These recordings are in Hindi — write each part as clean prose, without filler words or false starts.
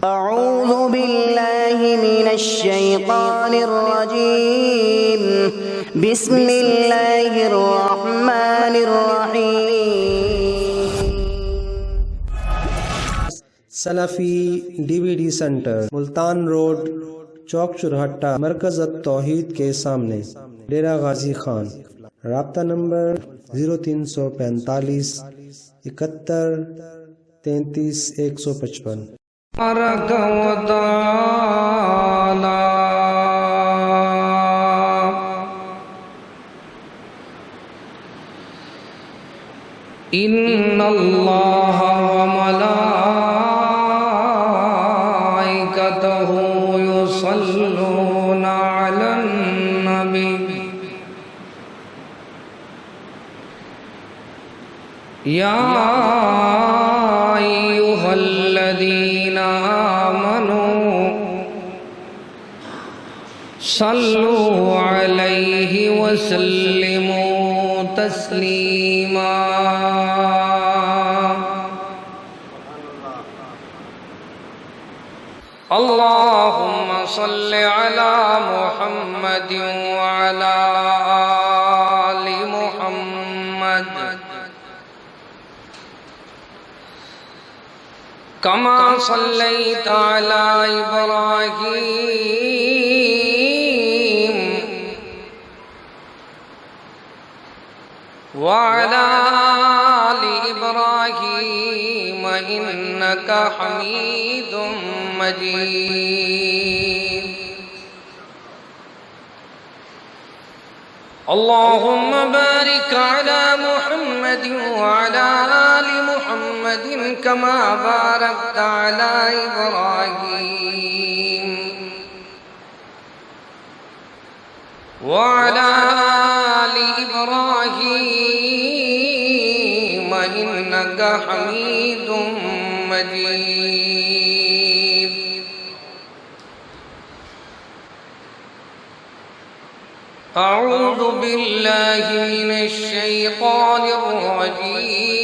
अऊज़ु बिल्लाहि मिनश्शैतानिर्रजीम बिस्मिल्लाहिर्रहमानिर्रहीम। सलफ़ी DVD सेंटर, मुल्तान रोड, चौक चुरहट्टा, मरकज़ अत-तौहीद के सामने, डेरा गाजी खान। राब्ता नंबर 0345 71 33 155। इन्नल्लाह व मलाइकतहु युसल्लूना अलन नबी या अय्युहल्लज़ीना आमनू सल्लू अलैहि वसल्लिमू तस्लीमा। अल्लाहुम्मा सल्लि अला मुहम्मद व अला आलि मुहम्मद कमा सल्लैता अला इब्राहीम व अला आलि इब्राहीम इन्नका हमीदुम मजीद। अल्लाहुम्मा बारिक अला मुहम्मद व अला आलि मुहम्मद कमा बारकता अला इब्राहीम व अला आलि इब्राहीम इन्नका हमीदुम मजीद। अऊज़ु बिल्लाहि मिनश शैतानिर रजीम।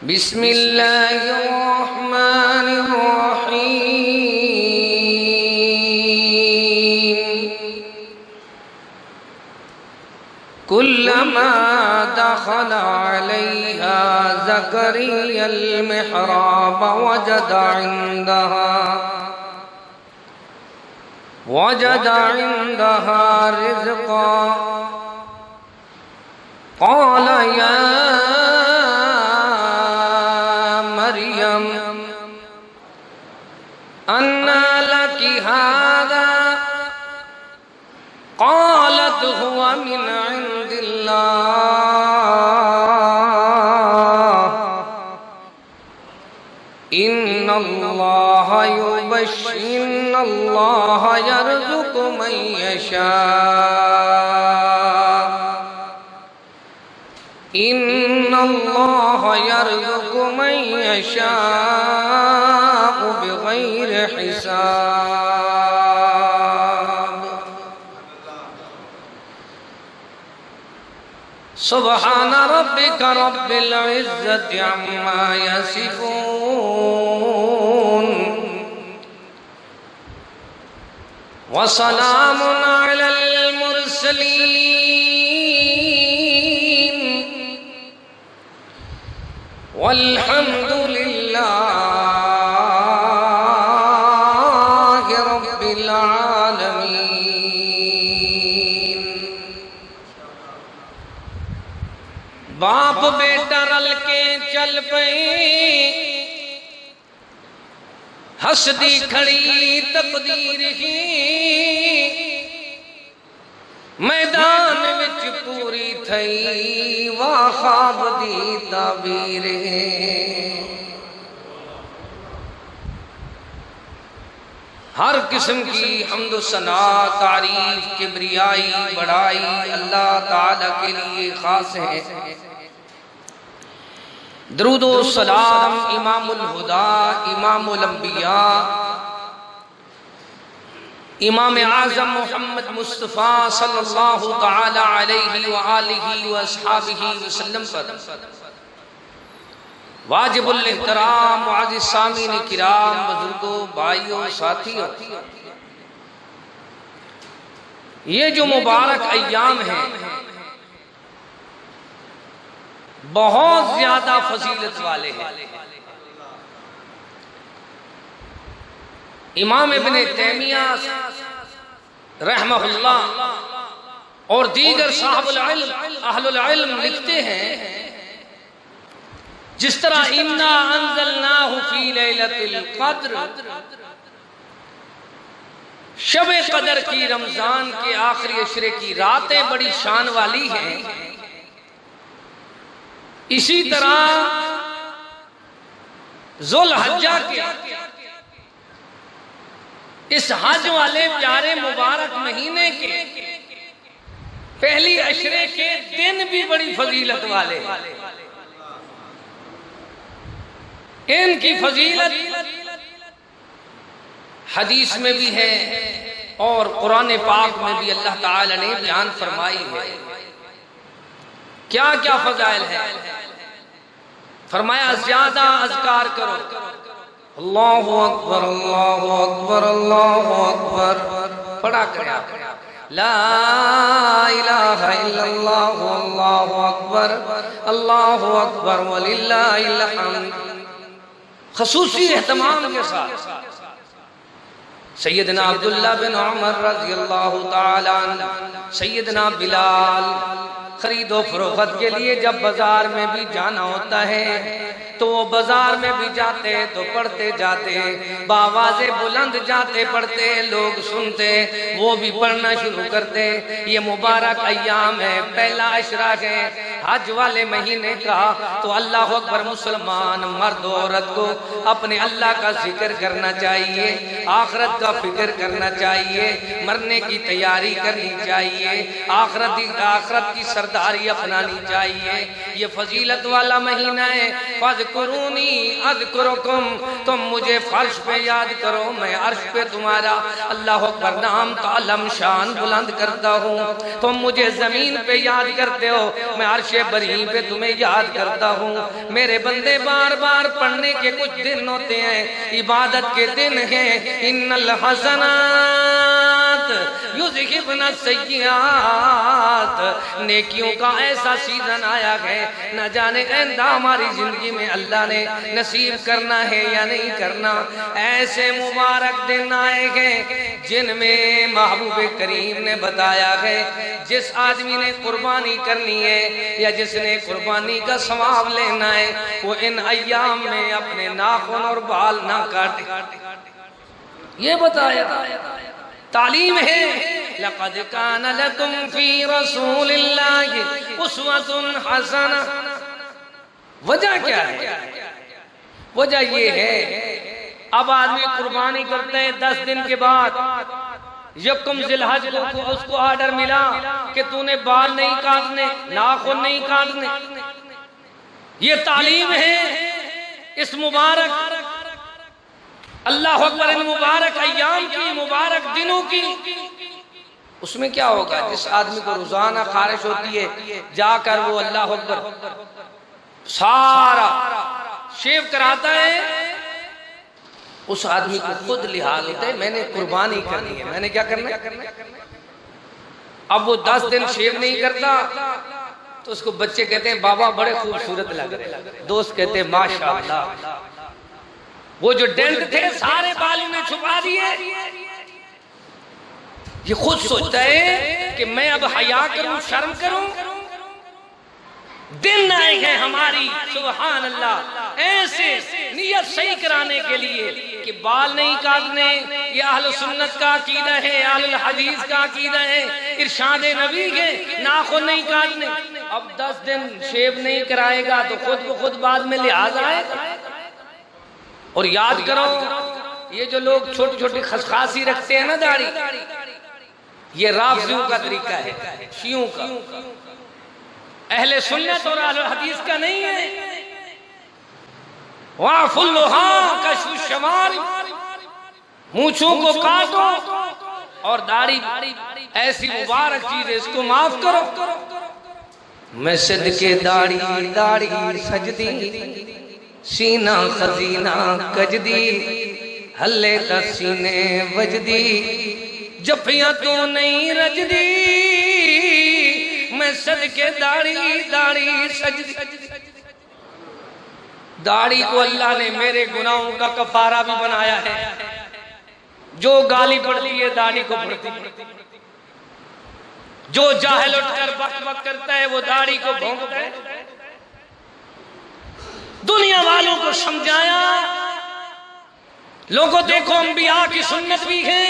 बिस्मिल्लाहिर रहमानिर रहीम। कुल्लमा दखला अलैहा ज़करिय्यल मिहराब वजद इंदहा रिज़्क़ा क़ाल या मरियम अन्ना लकी हाज़ा क़ालत हुवा मिन इंदिल्लाह इन्नल्लाहा इन्नल्लाहा यर्ज़ुक़ु मन यशा इन्नल्लाहा यर्ज़ुक़ु मन यशा बिग़ैरि हिसाब। सुब्हान रब्बिका रब्बिल इज़्ज़ति अम्मा यसिफ़ून व सलामुन अलल मुरसलीन वल्हम्दुलिल्लाहि रब्बिल आलमीन। बाप बेटा रल के चल पए हसदी खड़ी तकदीर ही मैदान विच पूरी थई वाह ख्वाब दी ताबीर है। हर किस्म की हम्द सना तारीफ किबरियाई बड़ाई अल्लाह ताला के लिए खास है। दरूद व सलाम इमामुल हुदा इमामुल अंबिया इमाम आज़म मोहम्मद मुस्तफ़ा सल्लल्लाहु ताला अलैहि व आलिहि व अस्हाबिहि वसल्लम पर वाजिबुल इहतराम मुअज़्ज़िज़ सामीन किराम, बुजुर्गों, भाइयों, साथियों, ये जो मुबारक अय्याम हैं बहुत ज्यादा फजीलत वाले हैं। इमाम इब्ने तैमिया रहमहुल्लाह और दीगर साहबुल इल्म अहलुल इल्म लिखते हैं, जिस तरह इन्ना अंज़लनाहु फी लैलतिल क़द्र, शब-ए कदर की रमजान के आखिरी अशरे की रातें बड़ी शान वाली हैं, इसी तरह ज़ुल्हज्जा के इस हज वाले प्यारे मुबारक महीने के पहली अशरे के दिन भी बड़ी फजीलत वाले हैं। इनकी फजीलत हदीस में भी है और कुरान पाक में भी अल्लाह ताला ने बयान फरमाई है। क्या क्या फजाइल है? फरमाया ज्यादा अज़कार करो, अल्लाहु अकबर अल्लाहु अकबर अल्लाहु अकबर पढ़ा करा, ला इलाहा इल्लल्लाह अल्लाहु अकबर वलिल्लाहिल हम्द। ख़ुसूसी एहतमाम के साथ सैयदना अब्दुल्लाह बिन उमर रज़ियल्लाहु ताला अन्हु, सैयदना बिलाल खरीदो फरोख्त के लिए जब बाजार में भी जाना होता है तो वो बाजार में भी जाते तो पढ़ते जाते, बावाज़े बुलंद जाते पढ़ते, लोग सुनते, वो भी पढ़ना शुरू करते। ये मुबारक अय्याम है, पहला अशरा है हज वाले महीने का। तो अल्लाह अकबर, मुसलमान मर्द औरत को अपने अल्लाह का जिक्र करना चाहिए, आखिरत का फिक्र करना चाहिए, मरने की तैयारी करनी चाहिए, आखिरत की सरदारी अपनानी चाहिए। ये फजीलत वाला महीना है। फज़कुरूनी अज़कुरुकुम, तुम मुझे फर्श पे याद करो, मैं अर्श पे तुम्हारा अल्लाह अकबर नाम तालम शान बुलंद करता हूँ। तुम मुझे जमीन पे याद करते हो, मैं अर्श बरी पे तुम्हें याद करता हूँ। मेरे बंदे बार बार पढ़ने के कुछ दिन होते हैं, इबादत के दिन हैं। इन्नल हसनात युज़हिबुन सय्यिआत, नेकियों का ऐसा सीजन आया है, न जाने आइंदा हमारी जिंदगी में अल्लाह ने नसीब करना है या नहीं करना। ऐसे मुबारक दिन आए हैं जिनमें महबूब करीम ने बताया है, जिस आदमी ने कुर्बानी करनी है या जिसने कुर्बानी का सवाब लेना है, वो इन अय्याम में अपने नाखून और बाल ना काटे। ये बताया, तालीम है। लक़द कान लकुम फी रसूलिल्लाहि उस्वतुन हसना। वजह क्या है? वजह ये है, अब आदमी कुर्बानी करते हैं 10 दिन के बाद, यकम ज़िलहज को उसको ऑर्डर मिला कि तूने बाल नहीं काटने, नाखून नहीं काटने। ये तालीम है इस मुबारक अल्लाह अकबर इन मुबारक अय्याम की, मुबारक दिनों की। उसमें क्या होगा? जिस आदमी को रोजाना खारिश होती है, जाकर वो अल्लाह अकबर सारा शेव कराता है, उस आदमी को खुद लिहाज होता है, मैंने कुर्बानी करनी है, मैंने क्या करना है। अब वो 10 दिन शेव नहीं करता तो उसको बच्चे कहते हैं बाबा बड़े खूबसूरत लग रहे हैं, दोस्त कहते हैं माशाअल्लाह। वो जो डेंट थे सारे बालों ने छुपा दिए। ये खुद सोचता है कि मैं अब हया करूं, शर्म करूं। दिन आए हैं हमारी, सुभान अल्लाह, ऐसे नियत सही कराने के लिए कि बाल नहीं काटने। ये अहले सुन्नत का अकीदा है, अहले हदीस का अकीदा है, इरशाद नबी है, नाखून नहीं काटने। अब 10 दिन शेव नहीं कराएगा तो खुद को खुद बाद में लिहाज आएगा। और याद करो, ये जो लोग छोटी छोटी खसखासी रखते हैं ना दाढ़ी, ये राफ़िज़ियों का तरीका है, शियों का, अहले सुन्नत और अहले हदीस का नहीं है। वाफुल्लुहा कशफु शमाल, मूंछों को काटो और दाढ़ी ऐसी मुबारक चीज है, इसको माफ करो। मैं सदके दाढ़ी दाढ़ी सजदी सीना खजीना कजदी हल्ले का सीने वजदी जफियां तो नहीं रजदी मैं सदके दाढ़ी दाढ़ी सजदी। दाढ़ी को अल्लाह ने मेरे गुनाहों का कफारा भी बनाया है। जो गाली पड़ती है दाढ़ी को पड़ती है। जो जाहिल उठकर बक बक करता है वो दाढ़ी को भौंकता है। दुनिया वालों को समझाया, लोगों देखो अंबिया की सुन्नत भी है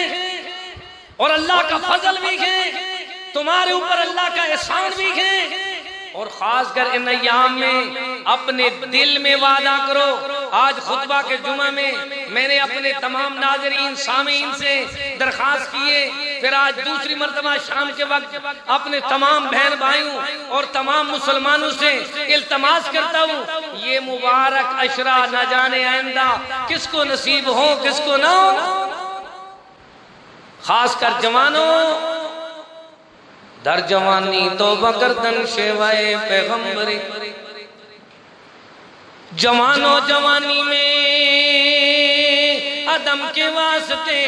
और अल्लाह का फजल भी है, तुम्हारे ऊपर अल्लाह का एहसान भी है। और खासकर इन अय्याम में अपने दिल में वादा करो। आज खुतबा के जुमा में मैंने अपने तमाम नाज़रीन सामीन से दरखास्त किए, फिर आज दूसरी मर्तबा शाम के वक्त अपने तमाम बहन भाइयों और तमाम मुसलमानों से इल्तमास करता हूँ, ये मुबारक अशरा न जाने आइंदा किसको नसीब हो किसको ना हो। खासकर जवानों, दर जवानी तौबा करदन शेवाए पैगंबरी। जवानो जवानी में अदम के वास्ते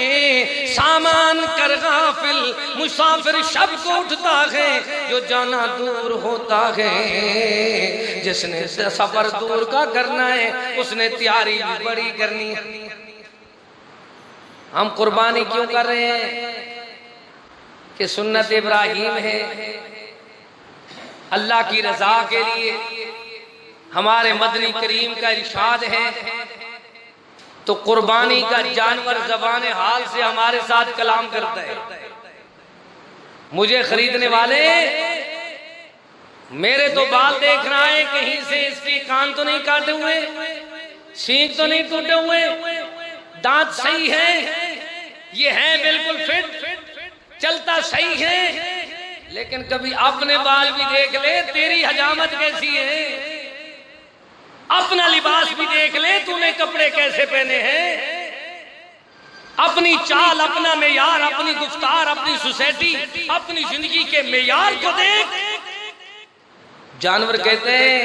सामान कर गाफिल मुसाफिर शब को उठता है जो जाना दूर होता है। जिसने सफर दूर का करना है उसने तैयारी भी बड़ी करनी है। हम कुर्बानी क्यों कर रहे हैं कि सुन्नत इब्राहीम है, अल्लाह की रजा के लिए। हमारे मदनी करीम का इरशाद है तो कुर्बानी का जानवर ज़बान हाल से हमारे साथ कलाम करता है। मुझे खरीदने वाले मेरे तो बाल देख रहा है, कहीं से इसके कान तो नहीं काटे हुए, सींग तो नहीं टूटे हुए, दांत सही है, ये है बिल्कुल फिट, चलता सही है। लेकिन कभी अपने बाल भी देख ले, तेरी हजामत कैसी है। अपना लिबास भी देख ले, तूने कपड़े कैसे पहने हैं। अपनी चाल, अपना मेयार, अपनी गुफ्तार, अपनी सोसाइटी, अपनी जिंदगी के मेयार को देख। जानवर कहते हैं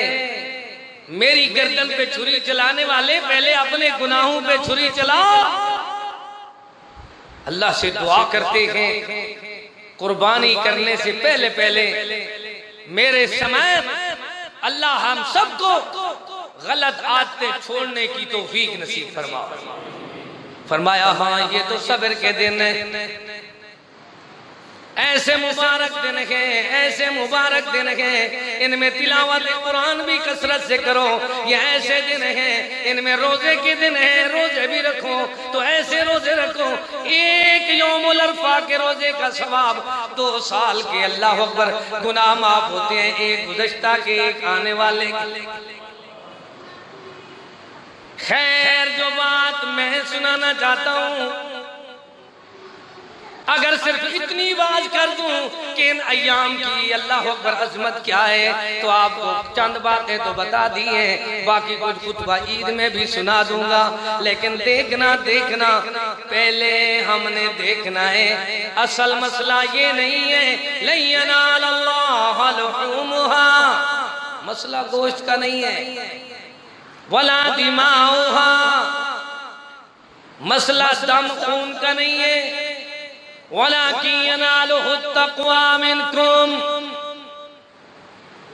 मेरी गर्दन पे छुरी चलाने वाले पहले अपने गुनाहों पे छुरी चला। अल्लाह से दुआ करते हैं कुर्बानी करने से पहले पहले मेरे समय अल्लाह हम सबको गलत आदतें छोड़ने की तौफीक नसीब फरमाया। हाँ, ये तो सब्र के दिन है। ऐसे मुबारक दिन है, ऐसे मुबारक दिन है, इनमें तिलावत कुरान भी कसरत से करो। ये ऐसे दिन हैं, इनमें रोजे के दिन है, रोजे भी रखो तो ऐसे रोजे रखो। एक यौमुल अरफा के रोजे का सवाब 2 साल के अल्लाह अकबर गुनाह माफ होते हैं, एक गुज़श्ता के एक आने वाले के। खैर, जो बात मैं सुनाना चाहता हूँ, अगर सिर्फ इतनी बात कर दूं कि इन अय्याम की अल्लाह अकबर अजमत क्या है तो आपको चंद बातें तो बता दी हैं, बाकी कुछ खुतबा ईद में भी सुना दूंगा। लेकिन देखना पहले हमने देखना है, असल मसला ये नहीं है लन यनालल्लाह लुहुमुहा, मसला गोश्त का नहीं है, वला दिमाउहा, मसला दम खून का नहीं है, वलाकिन यनालुहु तक़वा मिनकुम,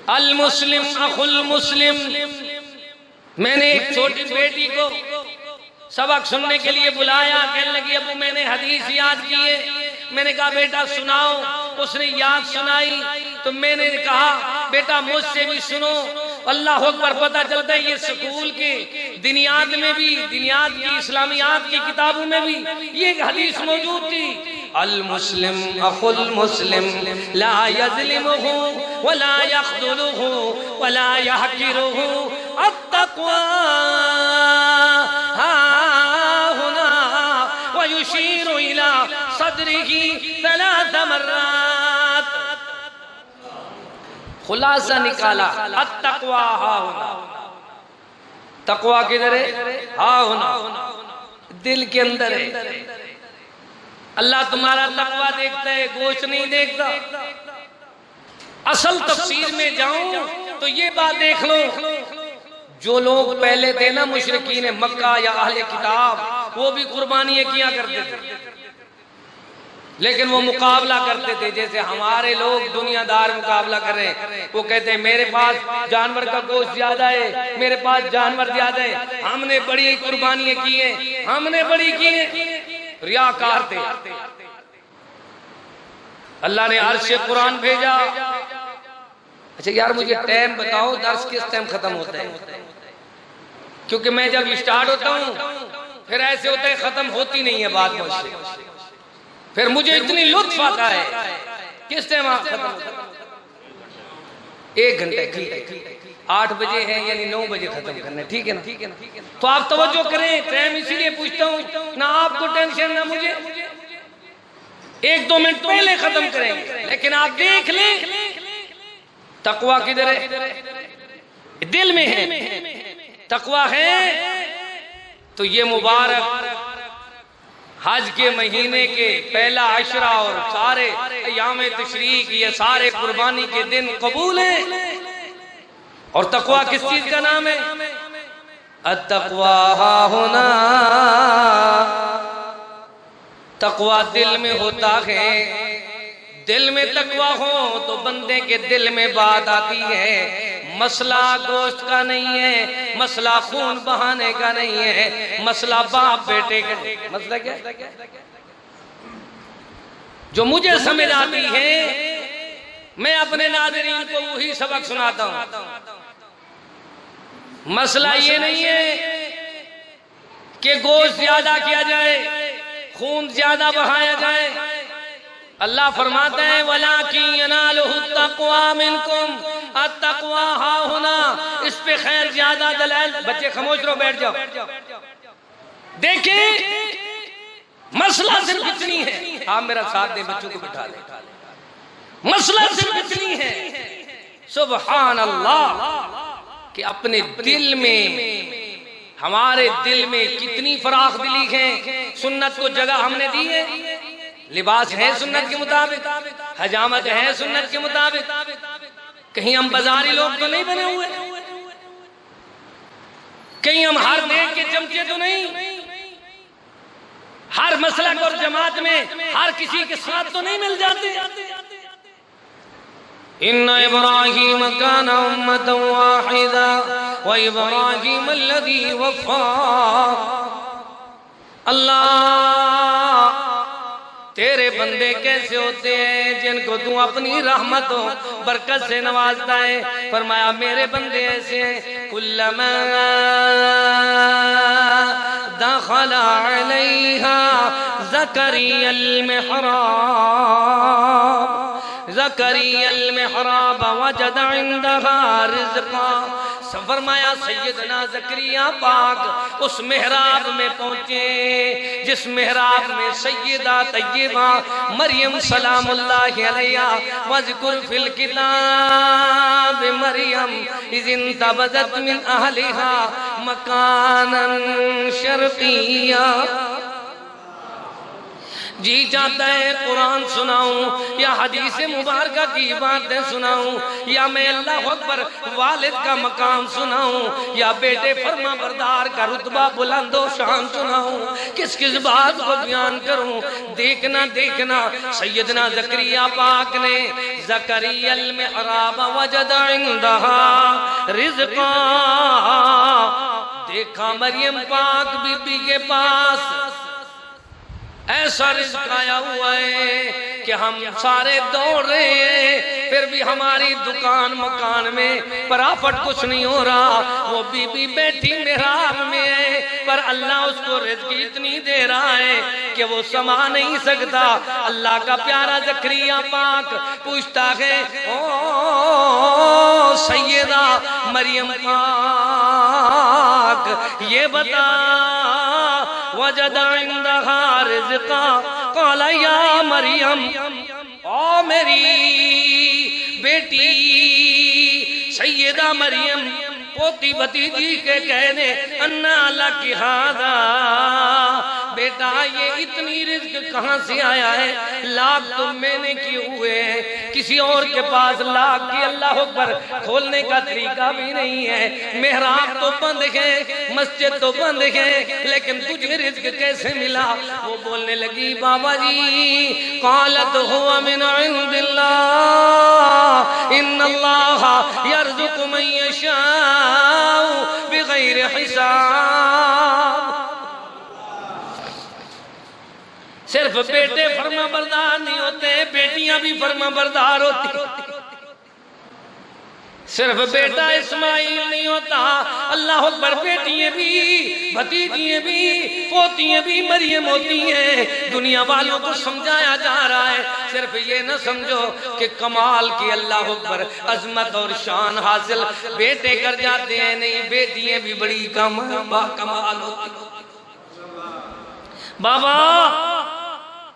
अल मुस्लिम अखुल मुस्लिम। मैंने एक छोटी बेटी को सबक सुनने के लिए बुलाया, कहने लगी अबू मैंने हदीस याद की है। मैंने कहा बेटा सुनाओ। उसने याद सुनाई तो मैंने कहा बेटा मुझसे भी सुनो। अल्लाह अकबर, पता चलता है ये स्कूल के दिनियात में भी, दिनियात की इस्लामियात की किताबों में भी ये हदीस मौजूद थी। अल मुस्लिम अखुल मुस्लिम ला यज़लिमुहु वला यख़्दुलुहु वला यहक़िरुहु अत्तक़वा हाहुना व युशीरु इला सदरिही 3 मर्रात। खुलासा निकाला, अत्तक़वा हाहुना, तक़वा किधर है? हाहुना, दिल के अंदर है। अल्लाह तुम्हारा तक़वा देखता है, गोश्त नहीं देखता। असल तफसीर में जाऊं तो ये बात देख लो, जो लोग पहले थे ना मुशरिकीन मक्का या अहले किताब, वो भी कुर्बानियां किया करते थे, लेकिन वो मुकाबला करते थे। जैसे हमारे लोग दुनियादार मुकाबला कर रहे हैं, वो कहते हैं मेरे पास जानवर का गोश्त ज्यादा है, मेरे पास जानवर ज्यादा है, हमने बड़ी कुर्बानियां की हैं, हमने बड़ी की हैं। रियाकार थे। अल्लाह ने अर्श से कुरान भेजा। अच्छा यार मुझे टाइम बताओ, दर्स किस टाइम खत्म होता है? क्योंकि मैं जब स्टार्ट होता हूँ फिर ऐसे होता है खत्म होती नहीं है बात मुझसे, फिर मुझे इतनी लुत्फ आता है। किस टाइम खत्म होता है? 1 घंटे, ठीक है, 8 बजे है यानी 9 बजे खत्म करना है, ठीक है ना? तो आप तवज्जो करें, टाइम इसीलिए पूछता हूँ, ना आपको टेंशन ना मुझे। 1-2 मिनट पहले खत्म करेंगे, लेकिन आप देख लें तकवा किधर है? दिल में है। तकवा है तो ये मुबारक हज के महीने के पहला अशरा और सारे अयाम तशरीक, ये सारे कुर्बानी के दिन कबूल है। और तकवा किस चीज का नाम है? अत्तक़वा हाहुना। तकवा दिल में होता है। दिल में तकवा हो तो बंदे के दिल में बात आती है। मसला गोश्त का नहीं है, मसला खून बहाने का नहीं है, मसला बाप बेटे का। मसला क्या? जो मुझे समझ आती है मैं अपने नाज़रीन को वही सबक सुनाता हूं। मसला ये नहीं है कि गोश्त ज्यादा किया जाए, खून ज्यादा बहाया जाए। अल्लाह फरमाता है वलाकिन यनालुहु तक़वा मिनकुम, अत्तक़वा हाहुना। इस पे खैर ज्यादा दलाल। बच्चे खामोश रहो, बैठ जाओ। देखिए मसला सिर्फ इतनी है, आप मेरा साथ दें, बच्चों को बिठा लें। मसला सिर्फ इतनी है, सुभान अल्लाह, कि अपने दिल में, हमारे दिल में कितनी फराख दिली है। सुन्नत को जगह हमने दी है, लिबास है सुन्नत के मुताबिक, हजामत है सुन्नत के मुताबिक। कहीं हम बाजारी लोग तो नहीं बने हुए, कहीं हम हर देश के चमचे तो नहीं, हर मसलक और जमात में हर किसी के साथ तो नहीं मिल जाते। इन्ना इब्राहीम कान उम्मतन वाहिदा व इब्राहीम अल्लज़ी वफ़ा। अल्लाह तेरे बंदे कैसे होते हैं जिनको तू अपनी रहमत और बरकत से नवाजता है। फरमाया मेरे बंदे ऐसे हैं, कुल्लमा दखला अलैहा ज़करियल मिहराब वजद इंदहा रिज़्क़ा। फरमाया सैयदना ज़करिया पाक उस मेहराब में पहुंचे जिस मेहराब में सैयदा तय्यबा मरियम सलामुल्लाहि अलैहा वज़कुर फिल किताब मरियम इज़ इंतबज़त मिन अहलिहा मकानन शर्क़िया। जी चाहता है कुरान सुनाऊं या हदीस मुबारका की बातें सुनाऊं, या मैं अल्लाह अकबर वालिद का मकाम सुनाऊं, या बेटे फरमा बरदार का रुतबा बुलंदो शान सुनाऊं, किस किस बात को बयान करूं। देखना देखना सैयदना ज़करिया पाक ने ज़करियल मिहराब वजद इंदहा रिज़्क़ा। देखा मरियम पाक बीबी के पास ऐसा रिज़्क़ आया हुआ है कि हम सारे दौड़ रहे हैं, फिर भी हमारी दुकान मकान में प्रॉफिट कुछ नहीं हो रहा। वो बीबी बैठी मेहराब में है, पर अल्लाह उसको रिज़्क़ इतनी दे रहा है कि वो समा नहीं सकता। अल्लाह का प्यारा ज़करिया पाक पूछता है, ओ सैयदा मरियम पाक ये बता वजद इंदहा रिज़्क़ा क़ाल या मरियम, ओ मेरी बेटी सैयदा मरियम पोती भतीजी के कहने अन्ना लकी हादा बेटा ये इतनी रिज्क कहां से आया है? लाख तो मैंने किए हुए हैं, किसी और के पास लाख की अल्लाह पर खोलने का तरीका भी नहीं है। मेहराब तो बंद है, मस्जिद तो बंद है, लेकिन तुझे रिज्क कैसे मिला? वो बोलने लगी बाबा जी, क़ालत हुवा मिन इंदिल्लाह इन्नल्लाह यर्ज़ुक़ु मन यशाअ बिग़ैरि हिसाब। सिर्फ बेटे फर्मा बरदार नहीं होते, बेटियां भी फर्मा बरदार होती। सिर्फ बेटा इस्माइल नहीं होता, अल्लाह पर बेटियां भी, भतीजियां भी, पोतियां भी मरियम होती हैं। दुनिया वालों को समझाया जा रहा है, सिर्फ ये न समझो कि कमाल की अल्लाह पर अजमत और शान हासिल बेटे कर जाते हैं, नहीं, बेटियां भी बड़ी कमाल होती। बाबा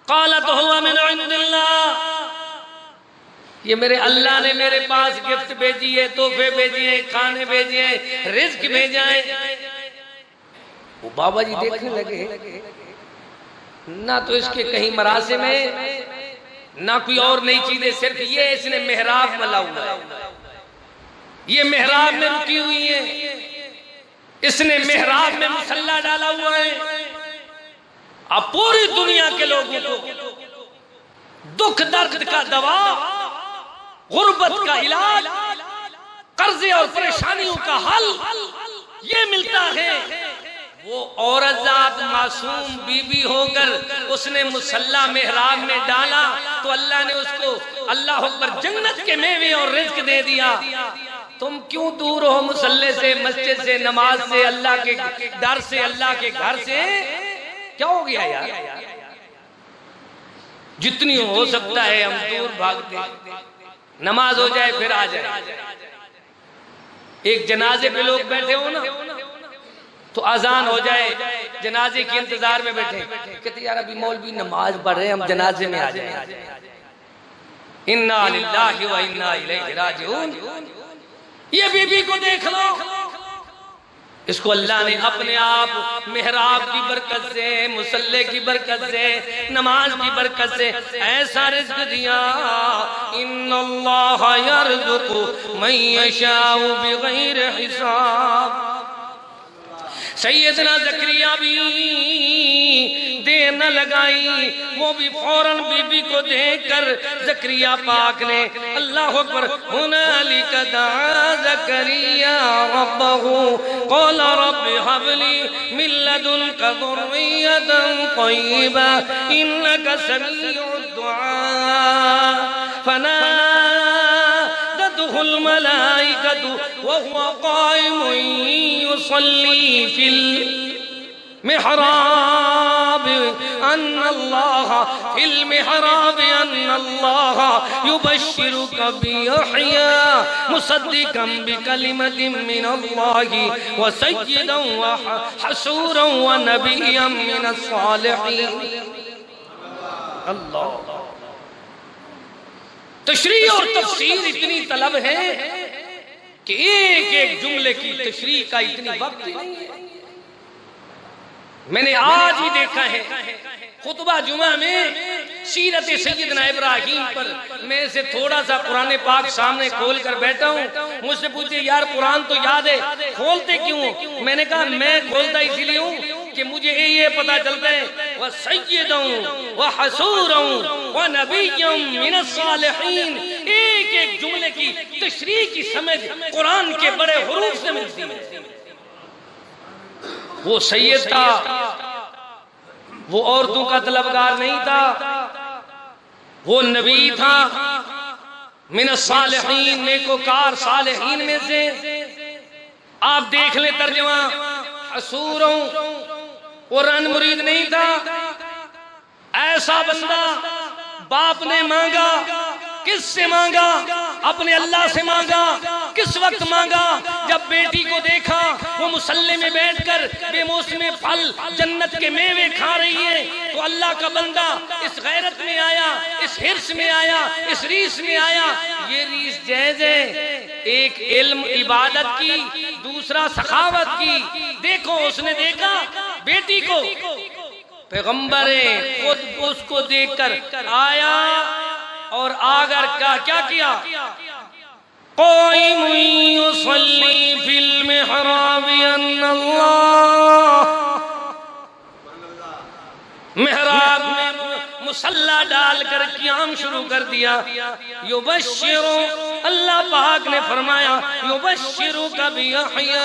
क़ालत हुवा मिन इंदिल्लाह, ये मेरे अल्लाह ने मेरे पास गिफ्ट भेजी है, तोहफे भेजे हैं, खाने भेजे हैं, रिज्क भेजा है। वो बाबा जी देखने लगे, ना तो इसके कहीं मरासे में, ना कोई और नई चीजें, सिर्फ ये इसने मेहराब मला हुआ है, ये मेहराब में रुकी हुई है, इसने मेहराब में मुसल्ला डाला हुआ है। अब पूरी दुनिया के लोगों को दुख दर्द का दवा, गुर्बत का इलाज, कर्जे और परेशानियों का हल ये मिलता है। वो औरत जात मासूम बीबी होकर उसने मुसल्ला मेहराब में डाला तो अल्लाह ने उसको अल्लाह पर जन्नत के मेवे और रिज्क दे दिया। तुम क्यों दूर हो मुसल्ले से, मस्जिद से, नमाज से, अल्लाह के डर से, अल्लाह के घर से? क्या हो गया यार? जितनी हो सकता है हम दूर भागते, नमाज हो जाए फिर आ जाए। एक जनाजे पे लोग बैठे हो ना, तो अजान हो जाए, जनाजे के इंतजार में बैठे, कहते यार अभी मौलवी नमाज पढ़ रहे हैं, हम जनाजे में आ जाए। इन्ना लिल्लाहि व इन्ना इलैहि राजिऊन। ये बीबी को देख लो, इसको अल्लाह ने अपने आप मेहराब की बरकत से, मुसल्ले की बरकत से, नमाज की बरकत से ऐसा रिज़्क दिया। इन्नल्लाह यर्ज़ुक़ु मन यशाअ बिग़ैरि हिसाब। सैयदना ज़करिया भी देर न लगाई, वो भी फौरन बीबी को देखकर ज़करिया पाक ने अल्लाह अकबर हुनालिका दआ ज़करिया रब्बहू क़ाल रब्बि हबली मिन लदुनका ज़ुर्रिय्यतन तय्यिबा इन्नका समीउद दुआ फनादतहुल मलाइकतु वहुवा क़ाइमुन युसल्ली फिल मिहराब अन्नल्लाह फिल मिहराब अन्नल्लाह युबश्शिरुका बियहया मुसद्दिक़न बिकलिमतिन मिनल्लाहि व सय्यिदन व हसूरन व नबिय्यन मिनस सालिहीन। अल्लाह, तशरीह और तफसीर इतनी तलब है कि एक एक जुमले की तशरीह का इतनी वक्त नहीं है। मैंने आज ही देखा है खुतबा जुमा में सीरत सैयदना इब्राहीम पर, मैं से थोड़ा सा कुरान पाक सामने खोल कर बैठा हूँ। मुझसे पूछे यार कुरान तो याद है, खोलते क्यों? मैंने कहा मैं खोलता इसीलिए हूँ कि मुझे ये पता चलता है वह सय्यदुन व हसूरुन व नबिय्युन मिनस सालिहीन। एक एक जुमले की तशरीह की समझ कुरान के बड़े हुरूफ से मिलती है। वो सैयद था, वो औरतों का तलबगार नहीं था, वो नबी था, मिनस सालिहीन, नेकोकार सालिहीन में से। आप देख ले तर्जुमा, हसूरों, वो रन मुरीद नहीं था। ऐसा बंदा बाप ने मांगा, किससे मांगा? अपने अल्लाह से मांगा। किस वक्त मांगा? जब बेटी को देखा वो मुसल्ले में बैठकर बेमौसमे फल जन्नत के मेवे खा रही है, तो अल्लाह का बंदा इस गैरत में आया, इस हिर्स में आया, इस रीस में आया। ये रीस जायज़ है, एक इल्म इबादत की, दूसरा सखावत की। देखो उसने देखा बेटी को, पैगंबर खुद उसको देखकर आया और आकर क्या किया, क़ाइमुन युसल्ली फिल मिहराब अन्नल्लाह, मेहराब में मुसल्ला डालकर क़ियाम शुरू कर दिया। युबश्शिरु, अल्लाह पाक ने फरमाया युबश्शिरुका बियहया,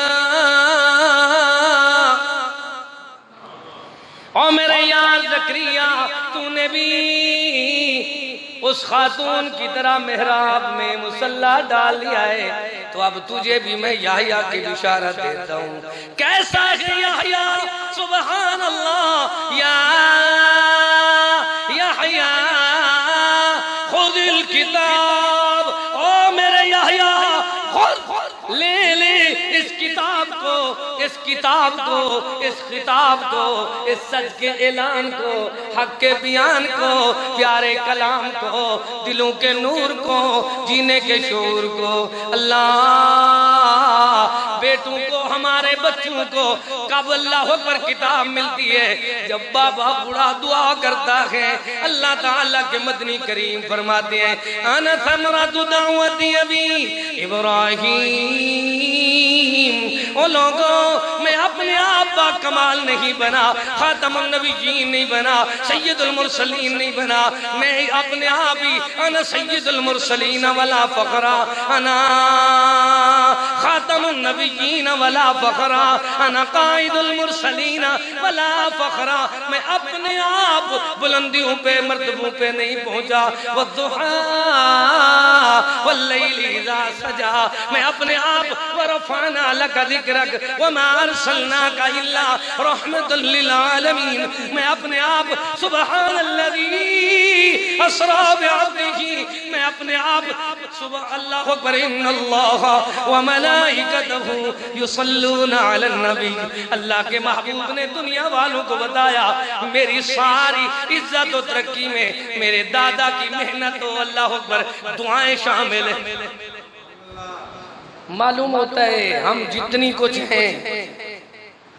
और मेरे यार ज़करिया तूने भी उस खातून की तरह मेहराब में मुसल्ला डाल लिया है, तो अब तुझे भी मैं याहया की बिशारत देता हूँ। कैसा है याहया, सुबहान अल्लाह, या याहया खुदिल किताब, ओ मेरे याहया खुद ले इस किताब को, इस किताब को, इस खिताब को, इस सच के ऐलान को, हक के बयान को, प्यारे कलाम को, दिलों के नूर को, जीने के शूर को। अल्लाह बेटों को, हमारे बच्चों को कब अल्लाह पर किताब मिलती है, जब बाबा बूढ़ा दुआ करता है। अल्लाह ताला के मदनी करीम फरमाते हैं अना समरतु दावती अबी इब्राहीम, ओ लोगों मैं अपने आप का कमाल नहीं बना, खातमुन नबीयीन नहीं बना, सैयदुल मुरसलीन नहीं बना, मैं अपने आप ही अना सैयदुल मुरसलीन वला फखरा, अना खातमुन नबीयीन वला फखरा, अना काइदुल मुरसलीन वला फखरा, मैं अपने आप बुलंदियों पे मर्तबों पे नहीं पहुंचा। वद्दुहा वल्लैलि इज़ा सजा, मैं अपने आप वरफ़अना लका ज़िक्रक वमा अरसलनाका इल्ला रहमतल लिल आलमीन, मैं अपने आप सुब्हानल्लज़ी असरा बिअब्दिही, मैं अपने आप सुबह अल्लाहु अकबर इन्नल्लाह व मलाइकतहु युसल्लूना अलन नबी, अल्लाह के महबूब ने दुनिया वालों को बताया मेरी सारी इज्जत और तरक्की में मेरे दादा की मेहनत और अल्लाहु अकबर दुआएं शामिल है। मालूम होता है हम जितनी कुछ हैं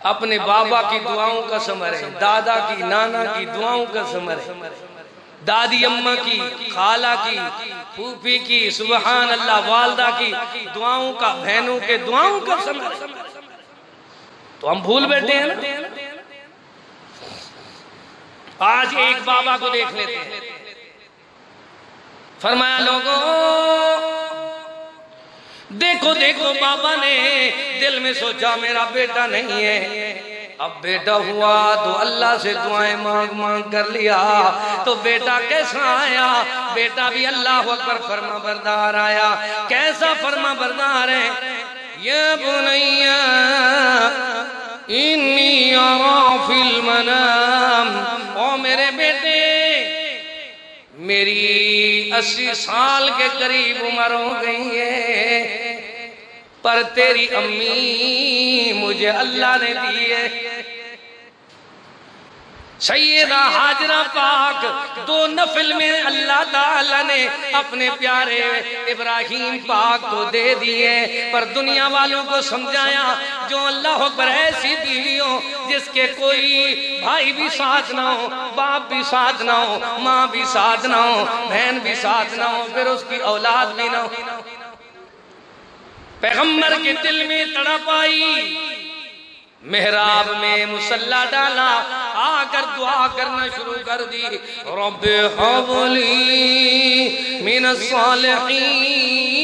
अपने बाबा की दुआओं का समर है, दादा की नाना की दुआओं का समर है, दादी अम्मा की, खाला की, फूफी की, सुबहान अल्लाह, वालदा की दुआओं का, बहनों के दुआओं का समर है। तो हम भूल बैठे हैं ना। आज एक बाबा को देख लेते हैं, फरमाया लोगों देखो देखो, बाबा ने दिल में सोचा मेरा बेटा नहीं है, अब बेटा हुआ तो अल्लाह से दुआएं मांग मांग कर लिया, तो बेटा कैसा आया, बेटा भी अल्लाह अकबर फरमा बरदार आया। कैसा फरमा बरदार है, या बुनैया इन्नी अरा फिल मनाम, ओ मेरे बेटे मेरी 80 साल के करीब उम्र हो गई है, पर तेरी अम्मी मुझे अल्लाह ने दी है। सैयदा हाजरा पाक दो नफल में अल्लाह ताला ने अपने प्यारे इब्राहीम पाक को दे दिए, पर दुनिया वालों को समझाया जो अल्लाह अकबर ऐसी बीवी हो जिसके कोई भाई भी साथ ना हो, बाप भी साथ ना हो, माँ भी साथ ना हो, बहन भी साथ ना हो, फिर उसकी औलाद भी ना हो। पैगंबर के दिल में तड़प आई, मेहराब में मुसल्ला डाला, आकर दुआ करना शुरू कर दी, रब्बे हबली मिनस सालिहीन।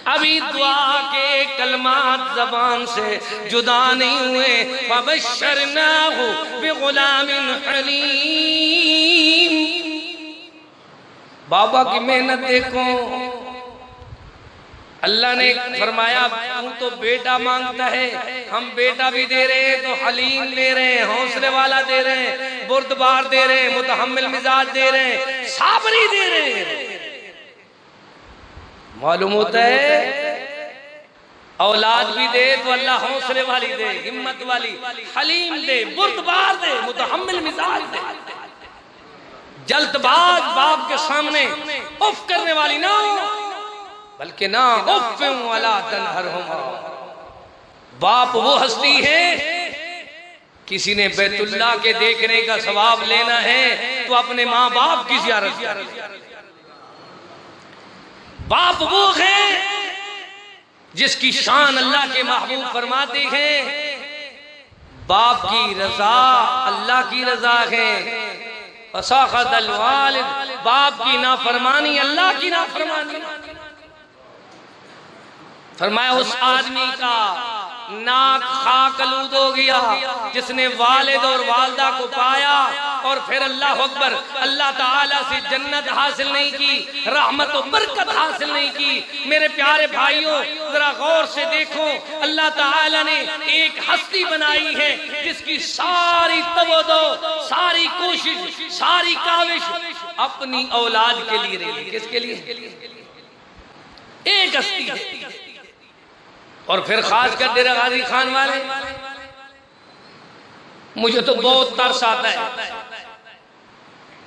अभी दुआ के कलमात जबान से जुदा नहीं हुए, फबश्शरनाहु बिगुलामिन हलीम। बाबा की मेहनत देखो, अल्लाह ने फरमाया तू तो बेटा मांगता है, हम बेटा भी दे रहे हैं, तो हलीम दे रहे हैं, हौसले वाला दे रहे हैं, बुर्दबार दे रहे हैं, मुतहम्मिल मिजाज दे रहे हैं, साबरी दे रहे हैं। मालूम होता है औलाद भी दे तो अल्लाह हौसले वाली दे, हिम्मत वाली, हलीम दे, बुर्दबार दे, मुतहम्मिल मिजाज दे। जल्दबाज बाप के सामने उफ करने वाली ना हो, बल्कि ना उफ वाला तनहरहुमा। बाप वो हस्ती है किसी ने बैतुल्लाह के देखने का सवाब लेना है तो अपने माँ बाप की ज़ियारत करे। बाप वो है जिसकी शान अल्लाह के महबूब फरमाते हैं, बाप की रजा अल्लाह की रजा है, फसाखतल वालिद, बाप की नाफरमानी अल्लाह की नाफरमानी। फरमाया उस आदमी का नाक खाकलूद हो गया जिसने वालिद और वालदा को पाया और फिर अल्लाह अकबर, अल्लाह ताला से जन्नत हासिल नहीं की, रहमत और बरकत हासिल नहीं की। मेरे प्यारे भाइयों जरा गौर से देखो, अल्लाह ताला ने एक हस्ती बनाई है जिसकी सारी तवज्जो, सारी कोशिश, सारी काविश अपनी औलाद के लिए रही। किसके लिए? एक हस्ती है। और फिर खासकर डेरा गाजी खान वाले, मुझे तो बहुत तरस आता है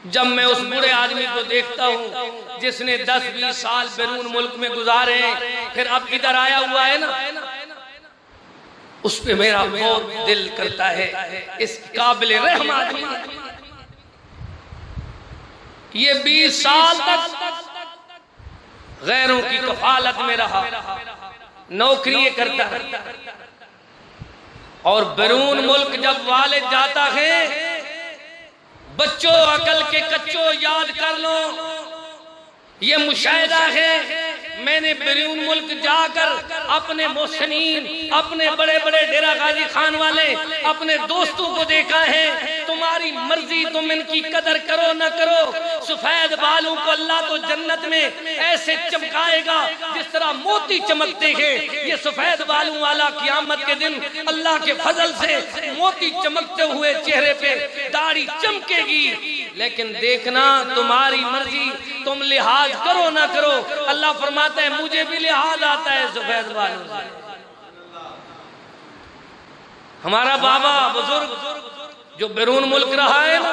जब मैं उस बूढ़े आदमी को देखता हूं जिसने 10-20 साल बैरून मुल्क में गुजारे हैं, फिर अब इधर आया हुआ है ना, उस पे मेरा बहुत दिल करता है। इस काबिल रहम आदमी ये 20 साल तक गैरों की कफालत में रहा, नौकरी करता है, और बैरून मुल्क जब वालिद जाता है, बच्चों अकल के कच्चों याद कर लो, ये मुशाहिदा है। मैंने बैरून मुल्क जाकर अपने मोहसिनीन, अपने बड़े बड़े डेरा गाजी खान वाले अपने दोस्तों को देखा है। तुम्हारी मर्जी, तुम इनकी कदर करो न करो, सफेद बालों को अल्लाह तो जन्नत में ऐसे चमकाएगा जिस तरह मोती चमकते हैं। ये सफेद बालों वाला क़यामत के दिन अल्लाह के फजल से मोती चमकते हुए चेहरे पे दाढ़ी चमकेगी। लेकिन देखना तुम्हारी मर्जी, तुम लिहाज करो ना करो। अल्लाह फरमाता है मुझे भी लिहाज आता है सफेद बालों से। हमारा बाबा बुजुर्ग जो बैरून मुल्क रहा है ना,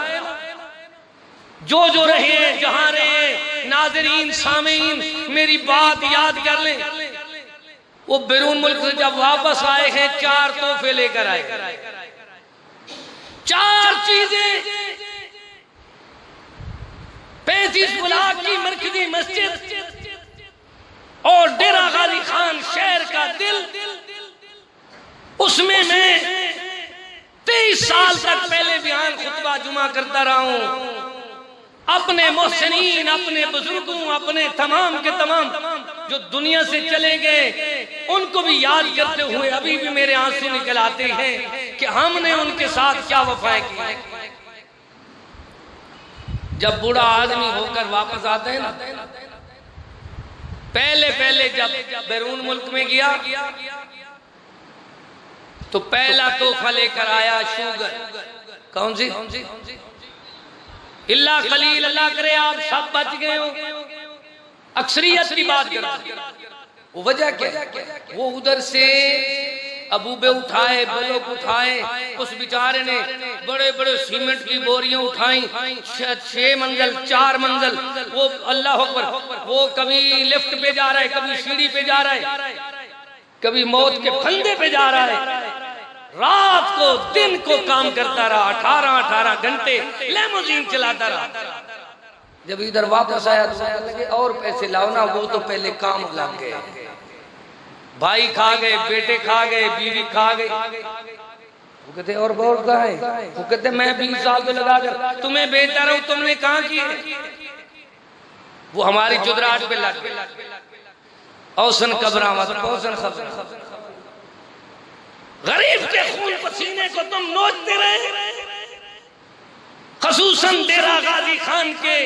जो रहे हैं, जहां रहे, नाज़रीन सामीन मेरी बात याद कर लें, वो बैरून मुल्क से जब वापस आए हैं 4 तोहफे लेकर आए। 4 चीजें, 35 ब्लॉक की मरकजी मस्जिद और डेरा गाजी खान शहर का दिल, उसमें मैं 23 साल तक पहले बयान खुतबा जुमा करता रहा हूं। अपने मोहसिनीन, अपने बुजुर्गों, अपने तमाम के तमाम जो दुनिया से चले गए, उनको भी याद करते हुए अभी भी मेरे आंसू निकल आते हैं कि हमने उनके साथ क्या वफाएं की। जब बूढ़ा आदमी होकर वापस आते हैं ना, पहले जब बैरून मुल्क में गया तो पहला तोहफा लेकर आया शुगर। कौन सी? इल्ला कलील, अल्लाह करे आप सब बच गए हो। अक्सरियत की बात करो, वो वजह क्या? वो उधर से अबूबे उठाए, बलोक उठाए, उस बेचारे ने बड़े बड़े सीमेंट की बोरियां उठाई, 6 मंजिल 4 मंजिल। वो अल्लाह अकबर, वो कभी लिफ्ट पे जा रहा है, कभी सीढ़ी पे जा रहा है, कभी मौत के फंदे पे जा रहा है। रात को दिन को काम करता रहा, 18 घंटे लेमोजीन चलाता रहा। जब इधर वापस आया तो लगे और पैसे लाओ ना, वो तो पहले काम लग गए। भाई खा गए, बेटे खा गए, बीवी खा गई। वो कहते और बहुत कहा है? वो कहते मैं 20 साल तो लगा कर तुम्हें बेचता रहा हूं, तुमने कहा किए? वो हमारी जुदराहट पे लग गए। औसन कबरामत, औसन खबर, गरीब के खून पसीने को तुम नोचते रहे। खसूसन डेरा गाजी खान के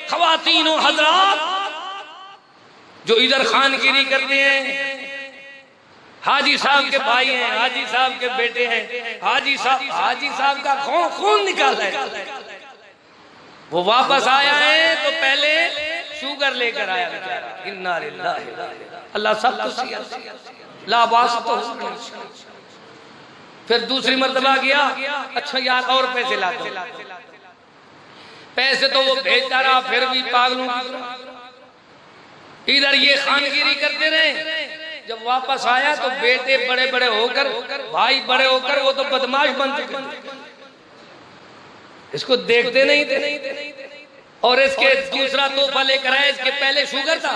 खवातीन और हजरात जो इधर खानगिरी करते हैं, हाजी साहब के भाई हैं, हाजी साहब के बेटे हैं, हाजी साहब का खून निकाला है। वो वापस आया है तो पहले शुगर लेकर आया बेचारा। इन्ना लिल्लाहि, अल्लाह सब कुछ लाबास तो। फिर दूसरी मर्तबा गया, अच्छा यार और पैसे ला दो। पैसे तो वो भेजता रहा, फिर भी पागलों की इधर ये खानगिरी करते रहे। जब वापस आया तो बेटे बड़े बड़े होकर, भाई बड़े होकर वो तो बदमाश बन चुके, इसको देखते नहीं थे। और इसके दूसरा तोहफा लेकर आए, इसके पहले शुगर था,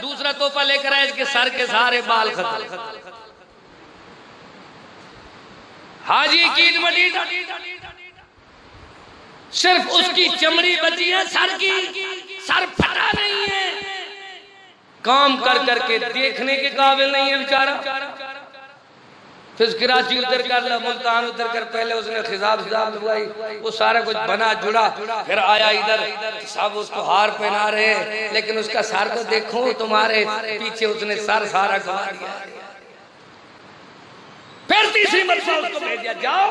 दूसरा तोहफा लेकर आए, इसके सर के सारे बाल खत्म। हाजी कीट मटी, सिर्फ उसकी चमड़ी बची है, सर की सर फटा नहीं है, काम कर करके देखने के काबिल नहीं है बेचारा। फिर कराची उतर कर, मुल्तान उतर कर, पहले उसने खिजाब लगवाई, वो सारा कुछ बना जुड़ा, फिर आया इधर, सब उसको हार पहना रहे, लेकिन उसका सर तो देखो, तुम्हारे पीछे उसने सर सारा गवा दिया। फिर तीसरी मरतबा उसको भेज दिया, जाओ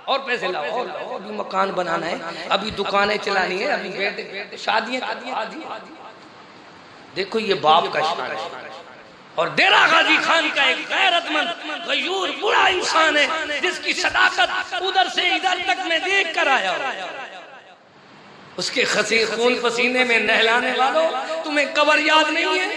और पैसे लाओ, अभी मकान बनाना है, अभी दुकानें चलानी है, अभी बेटे शादियां। देखो ये बाप का शान है। और डेरा गाजी खान का एक गैरतमंद गयूर बुरा इंसान है, जिसकी सदाकत उधर से इधर तक मैं देख कर आया। उसके खसी खून पसीने में नहलाने वालों, तुम्हें कबर याद नहीं है?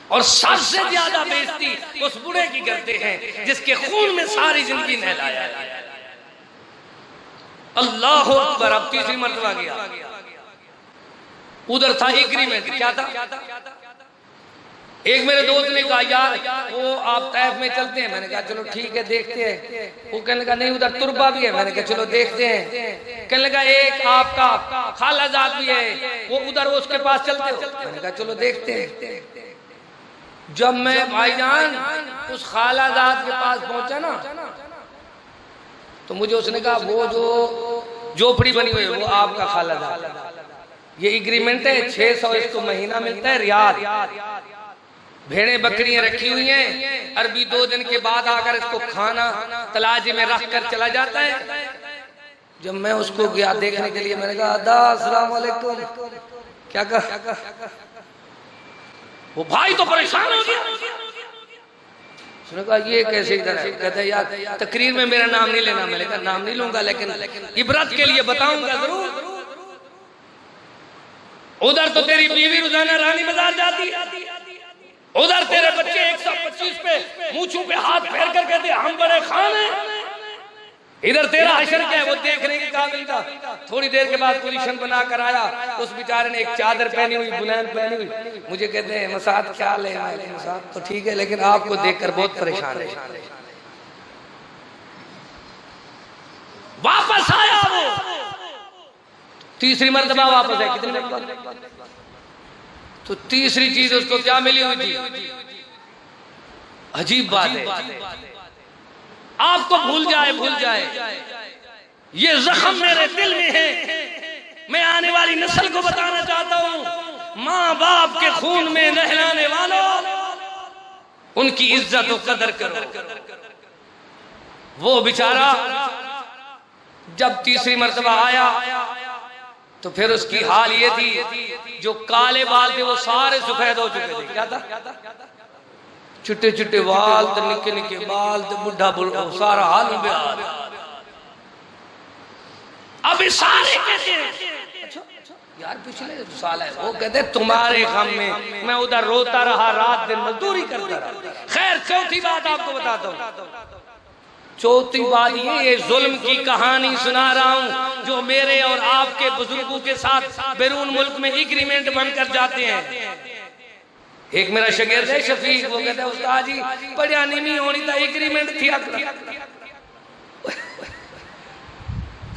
और सबसे ज्यादा बेइज्जती उस बूढ़े की करते हैं जिसके खून में सारी जिंदगी नहलाया। अल्लाह अकबर। अब तीसरी मर्तबा गया, उधर था एग्रीमेंट। क्या था? एक मेरे दोस्त ने कहा यार वो आप तैफ में चलते हैं, मैंने कहा चलो ठीक है देखते हैं। वो कहने लगा नहीं उधर तुरबा भी है, मैंने कहा चलो देखते हैं। कहने लगा एक आपका खालाजाद भी है, वो उधर उसके पास चलते हो, मैंने कहा चलो देखते हैं। जब मैं भाईजान उस खालाजाद के पास पहुंचा ना, तो मुझे उसने कहा वो जो झोपड़ी बनी हुई है वो आपका खालाजाद, ये एग्रीमेंट है, 600 इसको महीना मिलता है रियाल, भेड़ें बकरियां रखी हुई हैं, अरबी 2 दिन के बाद आकर इसको खाना तलाजी में रख कर चला जाता है। जब मैं उसको गया देखने के लिए, मैंने कहा अदा अस्सलाम वालेकुम, क्या कहा? वो भाई तो परेशान हो गया, उसने कहा ये कैसे इधर है? कहता है यार तकरीर में मेरा नाम नहीं लेना। मैंने कहा नाम नहीं लूंगा, लेकिन इबरत के लिए बताऊंगा जरूर। उधर तो तेरी बीवी रोजाना रानी बाजार जाती है, उधर तेरे बच्चे 125 पे मूंछों पे हाथ फेर कर कहते हम बड़े खान हैं, इधर तेरा हशर क्या है? वो देखने के काबिल था। थोड़ी देर के बाद पोजीशन बना कर आया, उस बेचारे ने एक चादर पहनी हुई, बुनैन पहनी हुई। मुझे कहते हैं मसाद क्या ले? मसाद तो ठीक है, लेकिन आपको देखकर बहुत परेशान है। वापस आया वो, तीसरी मर्तबा वापस है। कितनी मर्तबा? तो तीसरी चीज उसको क्या मिली हुई थी? अजीब बात है, आपको भूल जाए, ये जख्म मेरे दिल में है। मैं आने वाली नस्ल को बताना चाहता हूँ, माँ बाप के खून में नहलाने वालों, उनकी इज्जत और कदर करो। वो बेचारा जब तीसरी मर्तबा आया तो फिर उसकी हाल ये थी, जो काले बाल थे वो सारे सफेद हो चुके थे। क्या था? चिट्टे चिट्टे बाल, तो निके निके बाल, तो बुढ़ा सारा हाल में बेहाल। अभी सारे कहते हैं अच्छा यार पिछले साल है, वो कहते तुम्हारे गम में मैं उधर रोता रहा, रात दिन मजदूरी करता रहा। खैर चौथी बात आपको बताता हूँ। चौथी बात ये जुल्म की कहानी सुना रहा हूँ जो मेरे और आपके बुजुर्गों के साथ बैरून मुल्क में एग्रीमेंट बनकर जाते हैं। एक मेरा शागिर्द है शफीक, वो कहता है उस्ताद जी पढ़िया नहीं होनी था, एग्रीमेंट थी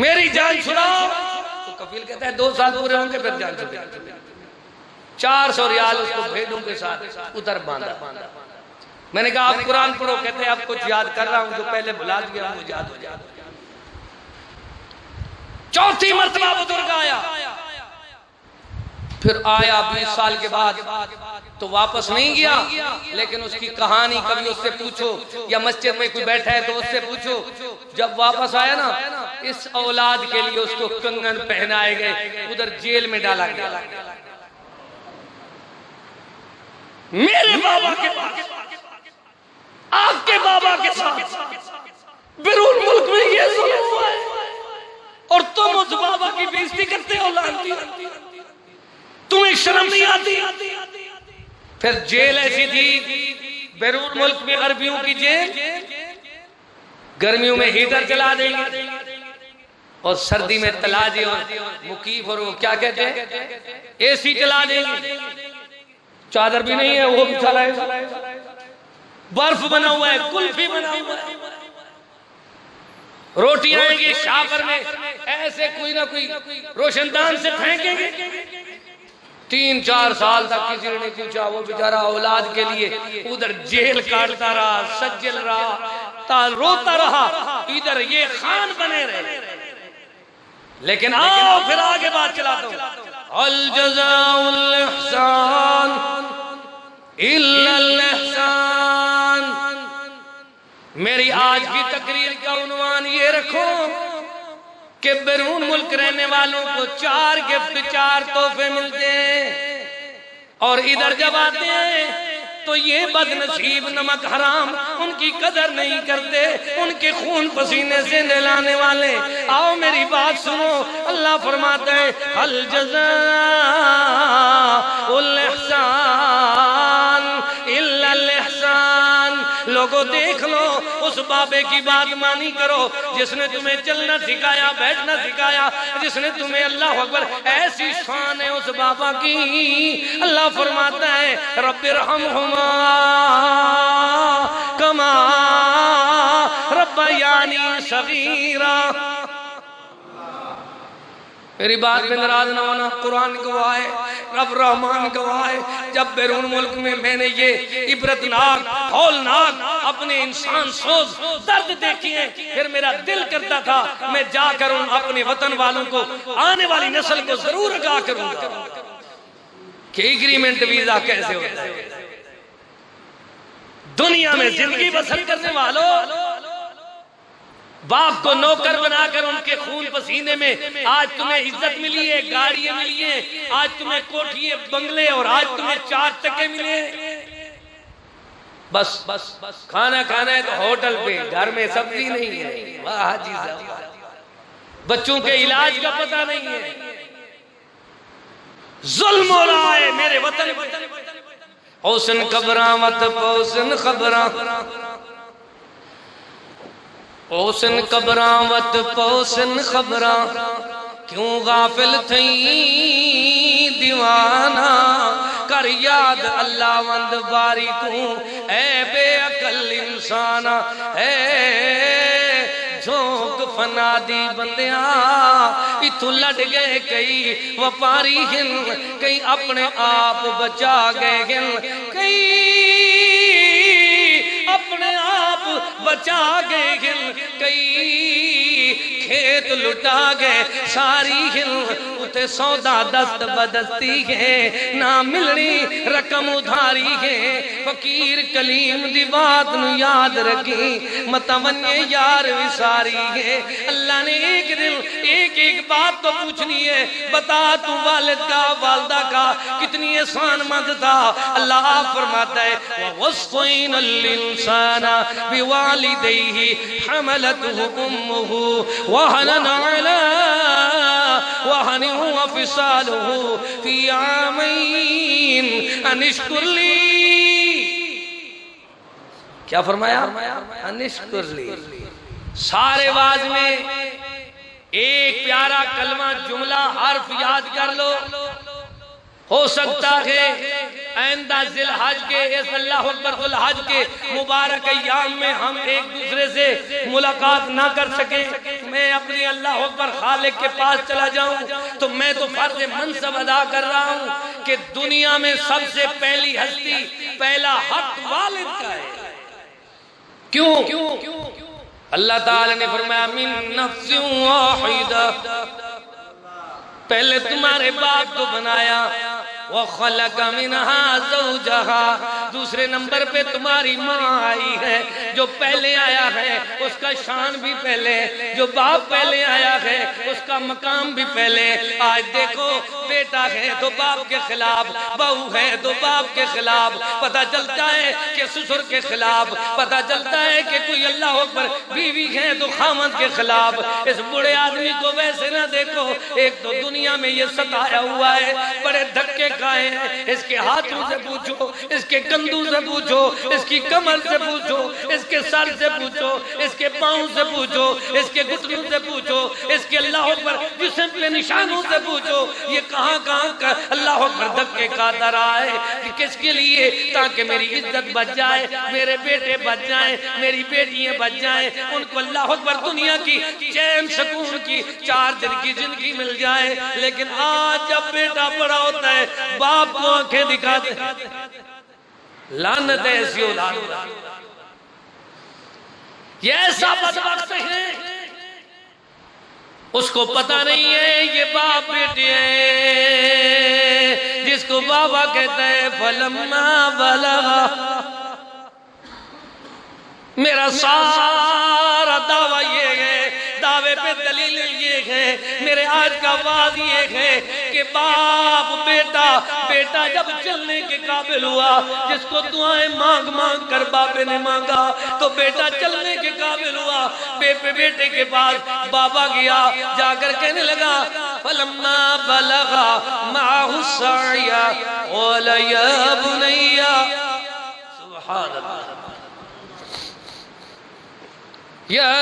मेरी जान छुड़ाओ। तो कफील कहता है 2 साल पूरे होंगे फिर जान छुड़ाओ। 400 रियाल उसको भेड़ों के साथ उधर बांधा। मैंने कहा आप कुरान पढ़ो, कहते हैं अब कुछ याद कर रहा हूं जो पहले भुला दिया हूं, याद हो जाए। चौथी मर्तबा बुजुर्ग आया, फिर आया 20 साल के बाद, तो वापस नहीं गया, लेकिन उसकी कहानी कभी उससे पूछो, या मस्जिद में कोई बैठा है तो उससे पूछो। जब वापस आया ना, इस औलाद के लिए उसको कंगन पहनाए गए, उधर जेल में डाला गया। मेरे बाबा के पास, आपके बाबा के साथ बैरून मुल्क में ये जुल्म हुआ है, और तुम उस बाबा की बेइज्जती करते हो। तुम्हें शर्म नहीं आती? फिर जेल ऐसी थी बैरून मुल्क में, अरबियों की जेल, गर्मियों में हीटर चला देंगे और सर्दी में तलाजे और मुकीफ और वो क्या कहते हैं एसी चला देंगे। चादर भी नहीं है वो भी चलाए, बर्फ बना हुआ है, कुल्फी बना हुआ है, रोटी आएंगी शापर में ऐसे कोई ना कोई रोशनदान से फेंकेंगे। 3-4 साल तक किसी ने नहीं पूछा, वो बेचारा औलाद के लिए उधर जेल काटता रहा, सज्जल रहा, रोता रहा, इधर ये खान बने रहे। लेकिन आओ फिर आगे बात चलाता हूं। अल जज़ाउल इहसान इल्लल इहसान। मेरी आज की तकरीर का उन्वान ये रखो कि बैरून मुल्क रहने वालों को 4 गिफ्ट, 4 तोहफे मिलते हैं और इधर जब आते हैं तो ये बदनसीब नमक हराम उनकी कदर नहीं करते, उनके खून पसीने से नहलाने वाले। आओ मेरी बात सुनो, अल्लाह फरमाता है अल जज़ाउल इहसान इल्लल इहसान। लोगों देख लो, उस बाबे की बात मानी करो जिसने तुम्हें चलना सिखाया, बैठना सिखाया, जिसने तुम्हें, अल्लाह अकबर, ऐसी शान है उस बाबा की। अल्लाह फरमाता है रब्बिरहमहुमा कमा रब्बयानी सगीरा। मेरी बात में नाराज ना होना, कुरान गवाह है, रब रहमान गवाह है। जब बैरून मुल्क में मैंने ये इबरतनाक, हौलनाक अपने इंसान सोच दर्द देखे हैं, फिर मेरा दिल करता था मैं जाकर उन अपने वतन वालों को, आने वाली नस्ल को जरूर आगाह करूंगा कि एग्रीमेंट वीजा कैसे होता है। दुनिया में जिंदगी बसर करने वालों, बाप को नौकर बनाकर उनके खून पसीने में आज तुम्हें इज्जत मिली है, गाड़ियां मिली है, आज तुम्हें कोठिए, बंगले और आज तुम्हें 4 टके मिले। बस बस बस खाना खाना है तो होटल पे, घर में सब्जी नहीं है। वाह जी साहब, बच्चों के इलाज का पता नहीं है। जुल्म हो रहा है मेरे वतन पे। औसन खबरा मत पौसन खबरा, ओसन कबरावत पोसन खबरा, क्यों गाफिल थई दीवाना, कर याद अल्लाह वंद बारी तू ऐ बेअकल इंसाना। है झोंक फना दी बंदिया, इथू लड़ गए कई व्यापारी हिन, कई अपने आप बचा गए हिन, कई अपने आप बचा गए हिल, कई खेत लुटा गए सारी हिल। उते सौदा दस्त बदस्ती है, ना मिलनी रकम उधारी है। फकीर कलीम दी बात नू याद रखी, मतवन्ने यार विसारी है। अल्लाह ने एक दिन एक एक बात तो पूछनी है, बता तू वालिद का, वालदा का कितनी एहसानमंद था। अल्लाह फरमाता है ववस्सैनल इंसाना बिवालिदैहि हमलतहु उम्मुहु वहनन अला वहन व फिसालुहु फी आमैन अनिश्कुर ली। क्या फरमाया? अनिश्कुर ली। सारे वाज में एक प्यारा कलमा, जुमला, हर्फ याद कर लो। हो सकता है आइंदा जिल हज के, इस अल्लाह अकबर जुल हज के मुबारक अय्याम में हम एक दूसरे से मुलाकात ना कर सके, मैं अपनी अल्लाह अकबर खालिक के पास चला जाऊं, तो मैं तो फर्ज मनसब अदा कर रहा हूं कि दुनिया में सबसे पहली हस्ती, पहला हक वालिद का है। क्यों? अल्लाह ताला ने फरमाया मिन नफ्सिन वाहिदा, पहले तुम्हारे बाप को बनाया, व खलक मिनहा ज़ौजहा, दूसरे नंबर पे तुम्हारी माँ आई है। जो पहले आया है उसका शान भी पहले, जो बाप पहले आया है उसका मकाम भी पहले। आज देखो बेटा है तो बाप के खिलाफ बहू है तो बाप के खिलाफ, पता चलता है कि ससुर के खिलाफ, पता चलता है कि कोई अल्लाह अकबर बीवी है तो खामद के खिलाफ। इस बुढ़े आदमी को वैसे ना देखो, एक तो दुनिया में ये सताया हुआ है, बड़े धक्के खाए हैं। इसके हाथों से पूछो, इसके कंधों से पूछो, इसकी कमर से पूछो, इसके सर से पूछो, इसके पाँव से पूछो, इसके घुटनों से पूछो, इसके अल्लाह अकबर जिस्म पे निशानों से पूछो। ये कहाँ कहाँ का अल्लाह अकबर धक्के खाता रहा है कि किसके लिए? ताकि मेरी इज्जत बच जाए, मेरे बेटे बच जाए, मेरी बेटियां बच जाए, उनको अल्लाह अकबर दुनिया की चैन सुकून की 4 दिन की जिंदगी मिल जाए। लेकिन आज जब बेटा बड़ा होता है, बाप को आंखें दिखाते, लानत है ऐसी औलाद। ये ऐसा बदबख्त है, उसको पता नहीं है ये बाप बेटे हैं, जिसको बाबा कहता है फलम्मा बलगा। मेरा सारा दावा ये है, दावे पे दलील ये है, मेरे आज का वाद ये है कि बाप बेटा, बेटा जब चलने के काबिल हुआ, जिसको दुआएं मांग मांग कर बापे ने मांगा, तो बेटा चलने के काबिल हुआ। बेटे के पास बाबा गया, जाकर कहने लगा फलम्मा बलगा माहु साया क़ाला या बुनैया, सुभान अल्लाह, या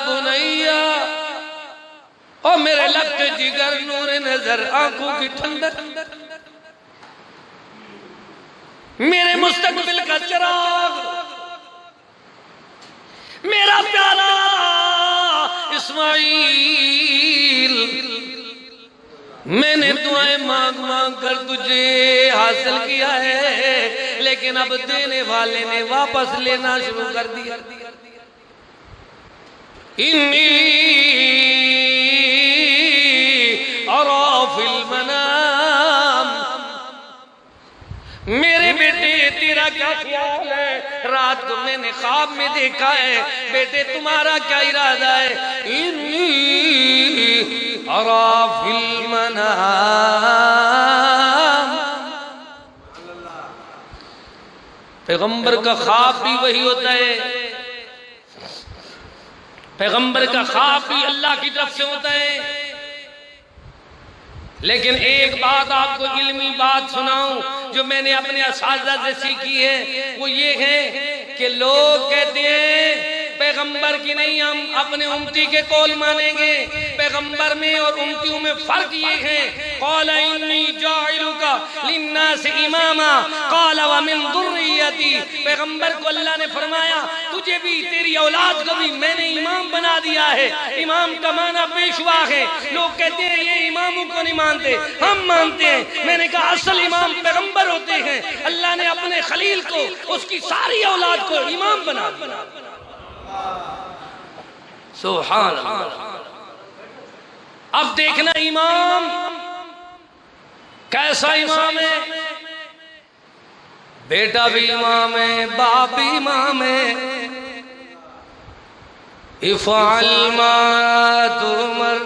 बुनैया, ओ मेरे लफ्ज़ जिगर नूर नजर आंखों की ठंडक, मेरे मुस्तकबिल का चिराग, मेरा प्यारा इस्माइल, मैंने दुआएं मांग मांग कर तुझे हासिल किया है, लेकिन अब देने वाले ने वापस लेना शुरू कर दिया। इन्नी अरा फिल मनाम, मेरे बेटे तेरा क्या ख्याल है? रात को मैंने ख्वाब में देखा है, बेटे तुम्हारा क्या इरादा है? इन्नी अरा फिल मनाम। पैगंबर का ख्वाब भी वही होता है, पैगंबर का ख्वाब भी अल्लाह की तरफ से होता है। लेकिन एक बात आपको इल्मी बात सुनाऊं जो मैंने अपने असातिज़ा से सीखी है, वो ये है कि लोग कहते हैं पैगंबर की नहीं, हम अपने उम्मती के कौल मानेंगे। पैगंबर में और उम्मतियों में फर्क ये है, क़ाल इन्नी जाइलुका लिन्नास इमामा क़ाल व मिन दुर्रियती, पैगंबर को अल्लाह ने फरमाया तुझे भी, तेरी औलाद को भी मैंने इमाम बना दिया है। इमाम का माना पेशवा है। लोग कहते हैं ये इमामों को नहीं मानते, हम मानते हैं। मैंने कहा असल इमाम पैगंबर होते हैं। अल्लाह ने अपने खलील को, उसकी सारी औलाद को इमाम बना दिया। सुभान अल्लाह। अब देखना इमाम कैसा इमाम है, बेटा भी इमाम है, बाप भी इमाम है। इफ़अल मा तुमर,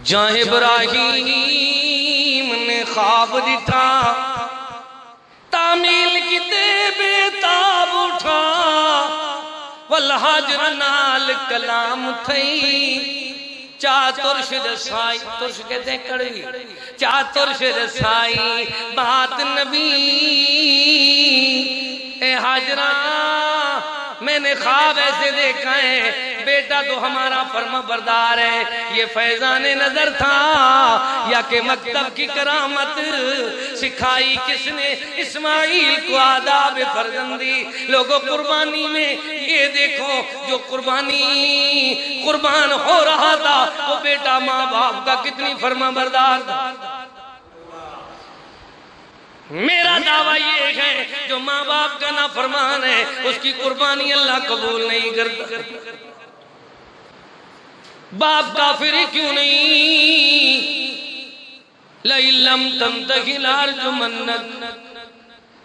जहाँ इब्राहीम ने ख्वाब दिखा, तामील की बेताब उठा, वल हाजर नाल कलाम थई, चातुर्श रसाई, तुर्श कहते हैं कड़वी, चातुर्श रसाई बात नबी। ए हाजरा मैंने ख्वाब ऐसे देखा है, बेटा तो हमारा फर्मा बरदार है। ये फैजान नजर था या के मकतब की करामत सिखाई किसने? इस्माइल को आदाब फर्जंदी। लोगों कुर्बानी में ये देखो, जो कुर्बान हो रहा था वो बेटा माँ बाप का कितनी फर्मा बरदार था। मेरा दावा ये है जो माँ बाप का ना फरमान है उसकी कुर्बानी अल्लाह कबूल नहीं करता। बाप काफिर ही क्यों नहीं? लइल्लम तंतहि लारजुमन्नक,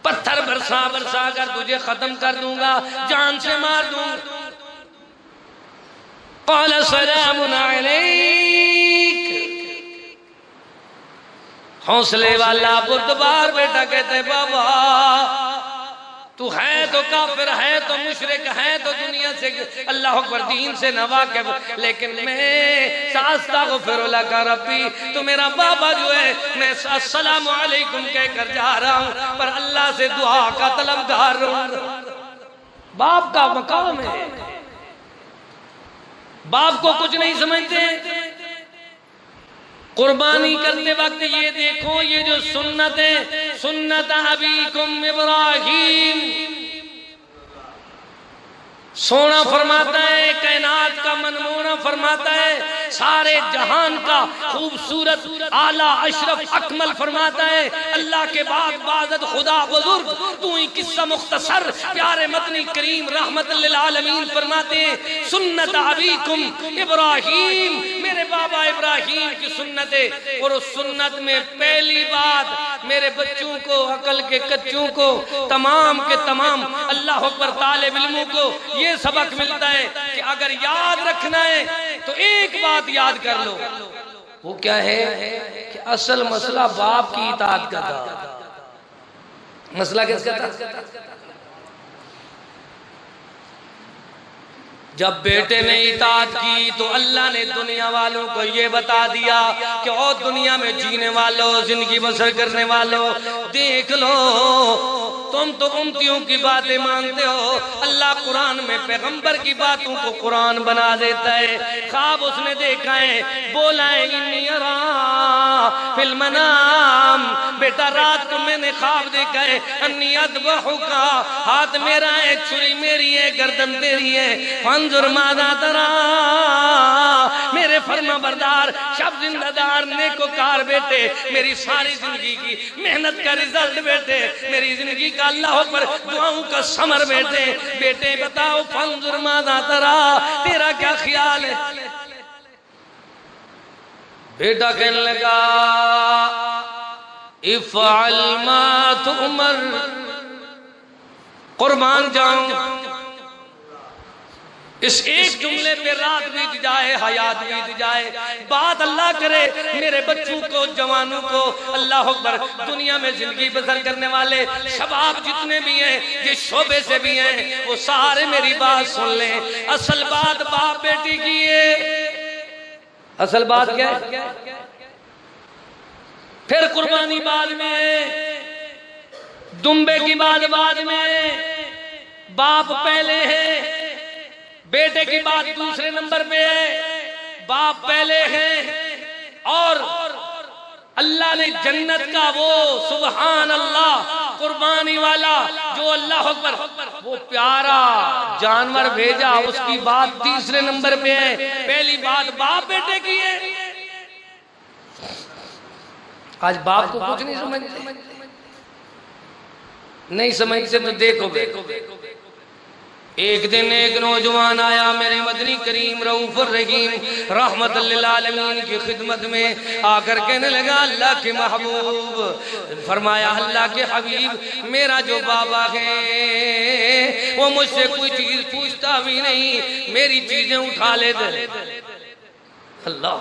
पत्थर बरसा बरसा कर तुझे खत्म कर दूंगा, जान से मार दूंगा। क़ाल सलामुन अलैक, हौसले वाला बुधवार बेटा कहते बाबा तू है तो काफिर है तो मुशरिक है तो दुनिया से अल्लाह अकबर दीन से नवाकिफ, लेकिन मैं अस्तगफिरुल्लाह का रब्बी तो मेरा बाबा जो है मैं अस्सलामु अलैकुम कहकर जा रहा हूँ पर अल्लाह से दुआ का तलबगार रहूं। बाप का मकाम है, बाप को कुछ नहीं समझते। कुर्बानी करते वक्त ये देखो ये जो सुन्नत है सुन्नत अबीकुम इब्राहीम, सोना फरमाता है कायनात का मनमोना फरमाता है सारे जहान का खूबसूरत आला अशरफ अकमल फरमाता है अल्लाह के बाद बाज़त खुदा बुजुर्ग तू ही किस्सा मुख्तसर प्यारे मतनी करीम रहमतुल लिल आलमीन फरमाते हैं सुन्नत अबीकुम इब्राहीम, मेरे बाबा इब्राहीम की सुन्नत है। और उस सुन्नत में पहली बात मेरे बच्चों को अकल के कच्चों को तमाम के तमाम अल्लाह अकबर तालिब इल्मों को ये सबक मिलता है कि अगर याद रखना है तो एक बात याद कर लो, वो क्या है कि असल मसला बाप की इताअत का था। मसला किसका था? जब बेटे ने इताअत की तो अल्लाह ने दुनिया वालों को ये बता दिया कि और दुनिया में जीने वालों जिंदगी बसर करने वालों देख लो तुम तो उम्मतियों की बातें मानते हो, अल्लाह कुरान में पैगंबर की बातों को कुरान बना देता है। ख्वाब उसने देखा है, बोला है इन्नी अरा फिल मनाम, बेटा रात को मैंने ख्वाब देखा है अन्नी अदबहुका, हाथ मेरा है छुरी मेरी है गर्दन तेरी है, फंजुर मादा तरा, मेरे फर्मा बरदार शब जिंदादार नेकोकार बेटे मेरी सारी जिंदगी की मेहनत का रिजल्ट बेटे मेरी जिंदगी का अल्लाह पर दुआओं का समर बेटे, बेटे बताओ फंजुर मादा तरा तेरा क्या ख्याल है? बेटा कहने लगा इफ़अल मा तुमर, कुर्बान जाऊं। इस एक जुमले पे रात बीत जाए हयात बीत जाए, बात अल्लाह करे मेरे बच्चों को जवानों को अल्लाह अकबर दुनिया में जिंदगी बसर करने वाले शबाब जितने भी हैं जिस शोबे से भी हैं वो सारे मेरी बात सुन लें। असल बात बाप बेटी की है, असल बात क्या है? फिर कुर्बानी बाद में, दुम्बे की बात बाद में, बाप पहले है, बेटे की बात दूसरे नंबर पे है, बाप पहले है। और अल्लाह ने जन्नत का वो सुबहान अल्लाह कुर्बानी वाला जो अल्लाह अकबर वो प्यारा जानवर भेजा उसकी बात तीसरे नंबर पे है, पहली बात बाप बेटे की है। आज बाप को कुछ नहीं समझते, नहीं समझते तो देखो एक दिन एक नौजवान आया मेरे मदनी करीम रऊफुर रहीम रहमतुल लिल आलमीन की खिदमत में आकर कहने लगा अल्लाह के महबूब, फरमाया अल्लाह के हबीब मेरा जो बाबा है वो मुझसे कोई चीज पूछता भी नहीं, मेरी चीजें उठा लेते। अल्लाह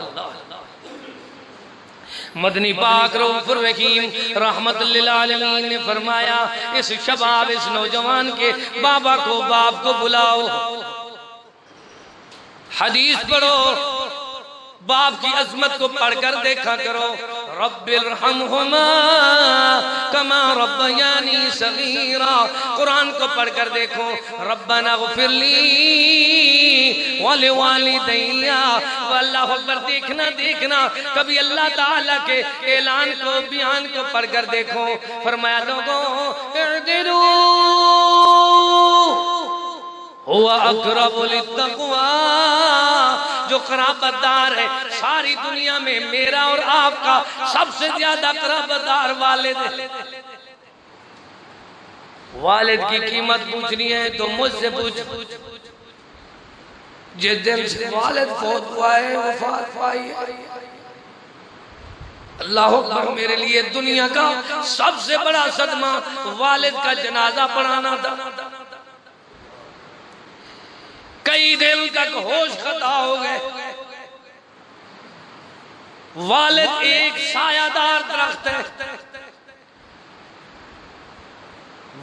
मदनी पाक रऊफुर रहीम रहमतुल लिल आलमीन ने फरमाया इस शबाब इस नौजवान के बाबा को बाप को बुलाओ, हदीस पढ़ो, बाप की अजमत को पढ़कर देखा करो। रब्बिरहमहुमा कमा रब्बयानी सगीरा, कुरान को पढ़कर देखो। रब्बना गफिरली वलिवालिदैया, अल्लाह अकबर देखना देखना कभी अल्लाह ताला के ऐलान को बयान को पढ़कर देखो। फरमाया लोगों इअदिलू हुवा अक़रबु लित्तक़वा, जो क़राबतदार है सारी दुनिया में मेरा और आपका सबसे ज्यादा क़राबतदार वालिद है। वालिद की कीमत पूछनी है तो मुझसे पूछ, जिस दिन से वालिद फौत हुआ है वफात पाई है, अल्लाह अकबर मेरे लिए दुनिया का सबसे बड़ा सदमा वालिद का जनाजा पढ़ाना था। कई दिन तक होश खता हो गए, वालिद एक सायादार दरख्त है,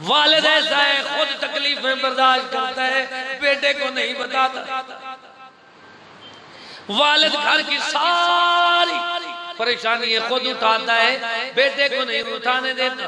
वालिद ऐसा है खुद तकलीफें बर्दाश्त करता है, बेटे को नहीं बताता। वालिद घर की सारी परेशानी खुद उठाता है, बेटे को नहीं उठाने देता।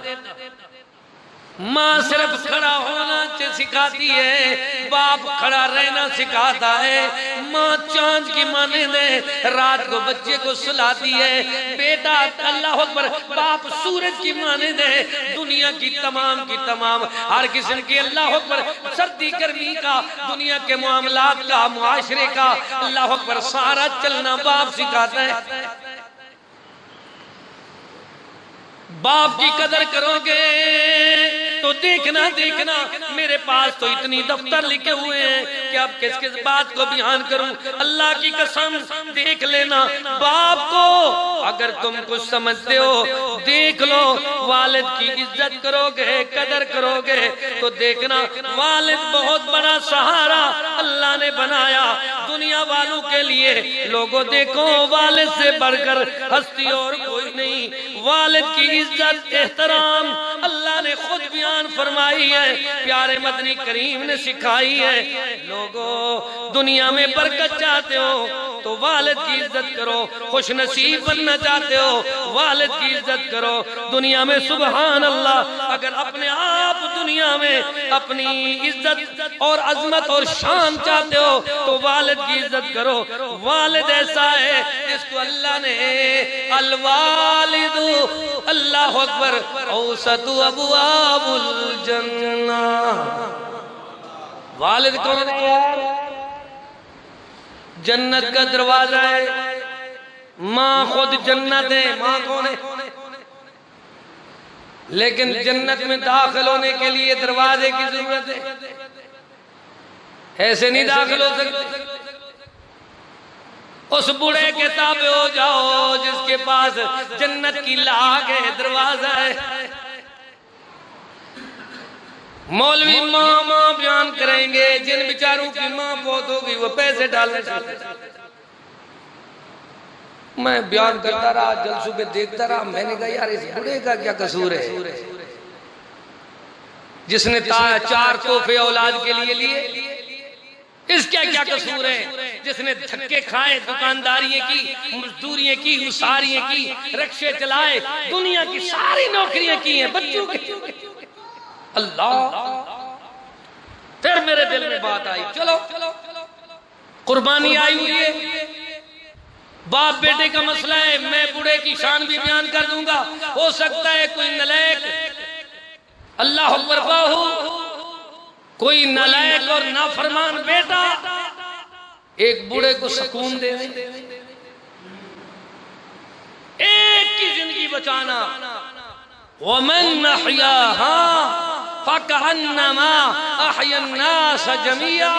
माँ सिर्फ खड़ा होना सिखाती है, बाप खड़ा रहना सिखाता है। माँ चांद की मानंद है, रात को बच्चे को सुलाती है। बेटा अल्लाह अकबर, बाप सूरज की मानंद है, दुनिया की तमाम हर किस्म के अल्लाह अकबर, सर्दी गर्मी का, दुनिया के मामलात का, मुआशरे का अल्लाह अकबर सारा चलना बाप सिखाता है। बाप की कदर करोगे तो देखना मेरे पास तो इतनी दफ्तर लिखे हुए हैं कि अब किस किस बात को बयान करूं। अल्लाह की कसम देख लेना, बाप को अगर तुम कुछ समझते हो देख लो। वालिद की इज्जत करोगे, कदर करोगे तो देखना वालिद बहुत बड़ा सहारा अल्लाह ने बनाया दुनिया वालों के लिए। लोगों देखो, वालिद से बढ़कर हस्ती और कोई नहीं। वालिद की इज्जत एहतराम अल्लाह ने खुद बयान फरमाई है, प्यारे मदनी करीम ने सिखाई है। लोगों दुनिया में बरकत चाहते हो तो वालिद की इज्जत करो, खुश नसीब बनना चाहते हो वालिद की इज्जत करो। दुनिया में सुबहान अल्लाह, अगर अपने आप दुनिया में अपनी इज्जत और अजमत और शान चाहते हो तो वालिद की इज्जत करो। वालिद ऐसा है जिसको अल्लाह ने अल वालिदु अल्लाह अकबर औसतु अबवाबुल जन्नह। वालिद कौन है? जन्नत का दरवाजा है। माँ खुद जन्नत है। माँ कौन है? लेकिन जन्नत में दाखिल होने के लिए दरवाजे की जरूरत है, ऐसे नहीं दाखिल हो सकते। उस बूढ़े के ताबे हो जाओ जिसके पास जन्नत की लाग है, दरवाजा है। मौलवी माँ बयान करेंगे, जिन बेचारों की माँ बहुत होगी वो पैसे डालने चाहते। मैं बयान करता रहा, जलसों पे देखता रहा, मैंने कहा यार इस बूढ़े का क्या कसूर है जिसने 4 तोहफे औलाद के लिए इसका क्या कसूर है? जिसने धक्के खाए, दुकानदारी की, मजदूरियां की, उसारियां की, रिक्शे चलाए, दुनिया की सारी नौकरियां की हैं बच्चों की। अल्लाह, फिर मेरे दिल में बात आई, चलो कुर्बानी आई हुई है, बाप बेटे का मसला है, मैं बूढ़े की शान भी बयान कर दूंगा। हो सकता है कोई नलायक, अल्लाह अकबर बाहू, कोई नलायक और नाफरमान बेटा एक बूढ़े को सुकून दे, एक की जिंदगी बचाना। वमन अहयाहा फकअन्नमा अहया अन्नास जमीआ,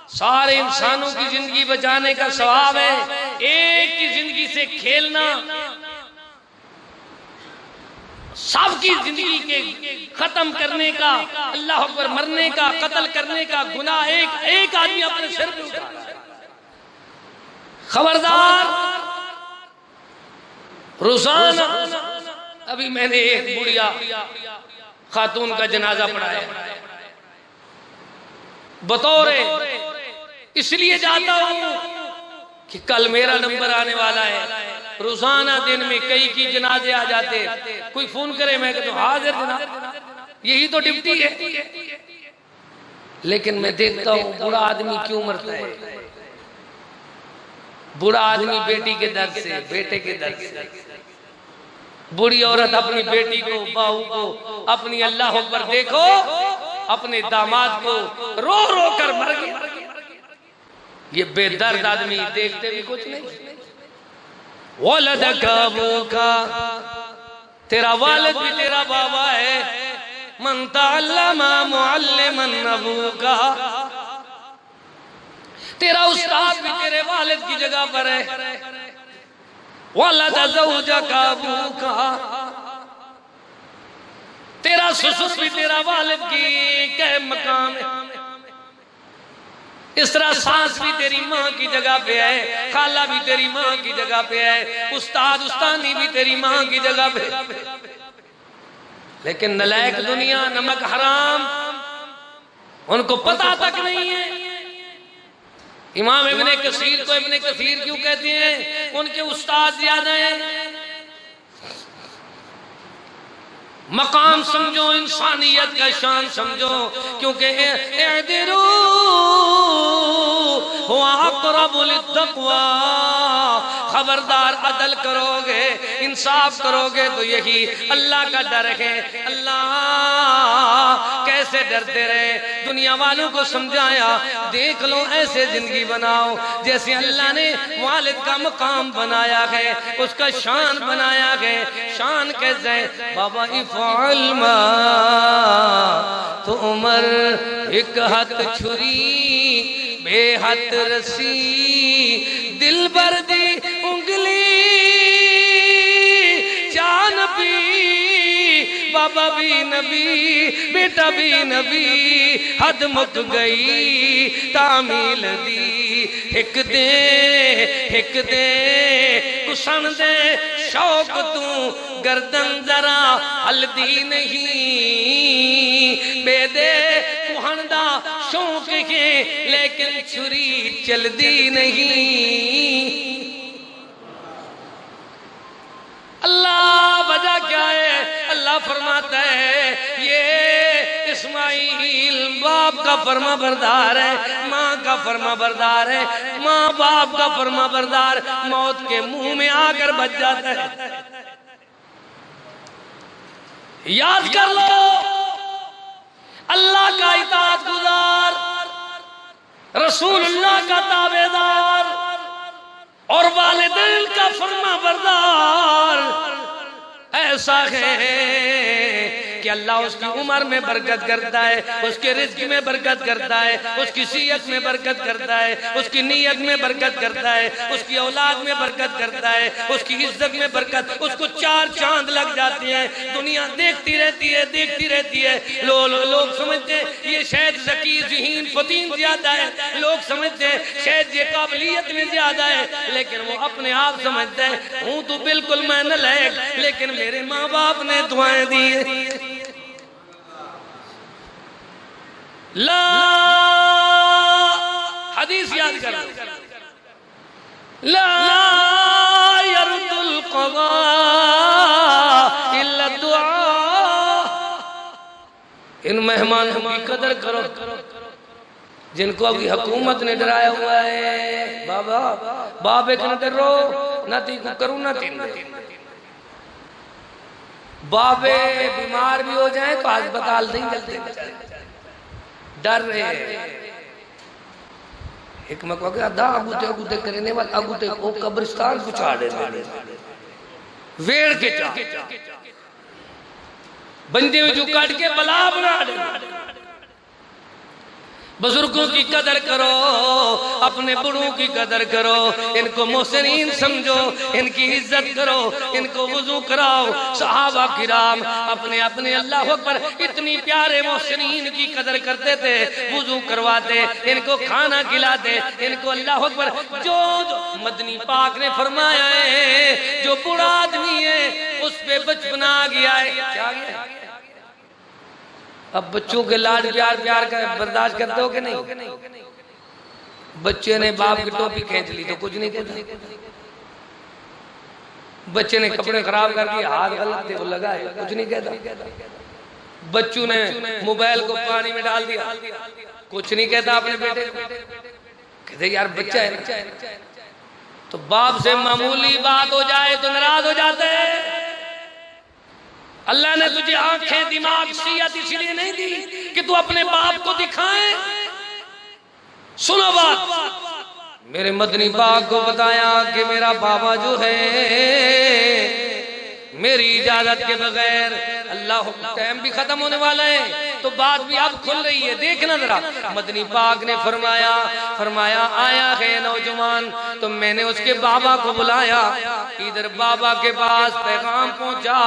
सारे इंसानों की जिंदगी बचाने का सवाब है। एक की जिंदगी से खेलना, सबकी जिंदगी के खत्म करने का, अल्लाह अकबर, मरने का, कत्ल करने का गुनाह एक आदमी अपने सिर पे उठा रहा है। खबरदार, रोजाना अभी मैंने एक बुढ़िया खातून का जनाजा पढ़ाया, बतौरे इसलिए जाता हूं कि कल मेरा नंबर आने वाला है। रोजाना दिन में कई की जनाजे आ जाते, कोई फोन करे मैं कहता हूं हाजिर जनाब, यही तो ड्यूटी है। लेकिन मैं देखता हूं बूढ़ा आदमी क्यों मरता है। बूढ़ा आदमी बेटी के दर्द से, बेटे के दर्द से। बूढ़ी औरत अपनी बेटी को, बहू को, अपनी अल्लाह पर देखो, अपने दामाद को रो रो कर मर गया। ये बेदर्द आदमी देखते भी कुछ नहीं। वलदका अबूका, तेरा वालिद भी तेरा बाबा है। मन तअल्लमा मुअल्लिमन अबूका, तेरा उस्ताद भी तेरे वालिद की जगह पर है। वलद ज़ौजका अबूका, तेरा ससुर भी तेरा वालिद की के मकाम है। इस तरह सास भी तेरी माँ की जगह पे है, खाला भी तेरी माँ की जगह पे है, उस्ताद उस्तानी भी तेरी माँ की जगह पे। लेकिन नलायक दुनिया, नमक हराम, उनको पता तक नहीं है। इमाम इब्ने कसीर को इब्ने कसीर क्यों कहते हैं? उनके उस्ताद ज्यादा हैं। मकाम समझो, इंसानियत का शान समझो, क्योंकि खबरदार अदल करोगे, इंसाफ करोगे तो यही अल्लाह का डर है। अल्लाह कैसे डरते रहे, दुनिया वालों को समझाया, देख लो ऐसे जिंदगी बनाओ जैसे अल्लाह ने वालिद का मकाम बनाया है, उसका शान बनाया है। शान कैसे है? बाबा इफ़अल मा तो उमर, एक हाथ छुरी बेहद रसी, दिल भर दी उंगली जान भी, बाबा भी नबी, बेटा भी नबी, हद मुक गई तामील दी। हिक दे कुसन दे शौक तू, गर्दन जरा हल्दी नहीं, बेदे कुहन दा शौक है, लेकिन छुरी चलदी नहीं। अल्लाह वजह क्या है? अल्लाह फरमाता है ये इस्माइल बाप का फरमा बरदार है, माँ का फरमा बरदार है। माँ बाप का फरमा बरदार मौत के मुंह में आकर बच जाता है। याद कर लो, अल्लाह का इताअत गुजार, रसूलुल्लाह का ताबेदार और वालिदैन का फरमा बरदार ऐसा है कि अल्लाह उसकी उम्र में बरकत करता है, उसके रिज़्क़ में बरकत करता है, उसकी सीहत में बरकत करता है, उसकी नीयत में बरकत करता है, उसकी औलाद में बरकत करता है, उसकी इज्जत में बरकत। उसको 4 चांद लग जाते हैं, दुनिया देखती रहती है, देखती रहती है। लोग समझते हैं ये शायद ज़की ज़हीन फतीन ज्यादा है, लोग समझते हैं शायद ये काबिलियत में ज्यादा है, लेकिन वो अपने आप समझता है हूँ तो बिल्कुल मैं नालायक, लेकिन मेरे माँ बाप ने दुआएं दी है। ला हदीस याद करो, ला यरदुल क़ज़ा इल्ला दुआ। इन मेहमानों की कदर करो जिनको अभी हुकूमत ने डराया हुआ है। बाबा बाप एक न डरो, न ती को करूँ न तीन। बाबे बीमार भी हो जाए तो अस्पताल नहीं जल्दी डर रहे। एक मैं कहूँ अदा अगुते अगुते करने वाले अगुते को कब्रिस्तान पहुंचा दे वेड़ के बंदे जो काट के बला बना दे। बुजुर्गों की कदर करो, अपने बड़ों की कदर करो, इनको मोहसिनीन समझो, इनकी इज्जत करो, इनको वुजू कराओ। सहाबा किराम अपने अपने अल्लाह अकबर इतनी प्यारे मोहसिनीन की कदर करते थे, वुजू करवाते, इनको खाना खिलाते, इनको अल्लाह अकबर। जो मदनी पाक ने फरमाया है जो बूढ़ा आदमी है उस पे बचपना आ गया है। क्या गया? अब बच्चों के लाड प्यार का बर्दाश्त करते हो कि नहीं? बच्चे ने बाप की टोपी खींच ली तो कुछ नहीं कहता, बच्चे ने कपड़े खराब कर दिए, हाथ गलत थे वो लगा है, कुछ नहीं कहता। बच्चों ने मोबाइल को पानी में डाल दिया, कुछ नहीं कहता अपने बेटे को, कहते यार बच्चा है। तो बाप से मामूली बात हो जाए तो नाराज हो जाते हैं। अल्लाह ने तुझे आंखें दिमाग सीहत इसलिए नहीं दी कि तू अपने बाप को दिखाए। सुनो बात, मेरे मदनी बाप को बताया कि मेरा बाबा जो है मेरी इजाजत के बगैर, अल्लाह टाइम भी खत्म होने वाला है, तो बात भी अब खुल रही है। देखना जरा, मदनी पाक ने फरमाया आया है नौजवान, तो मैंने उसके बाबा को बुलाया। इधर बाबा के पास पैगाम पहुंचा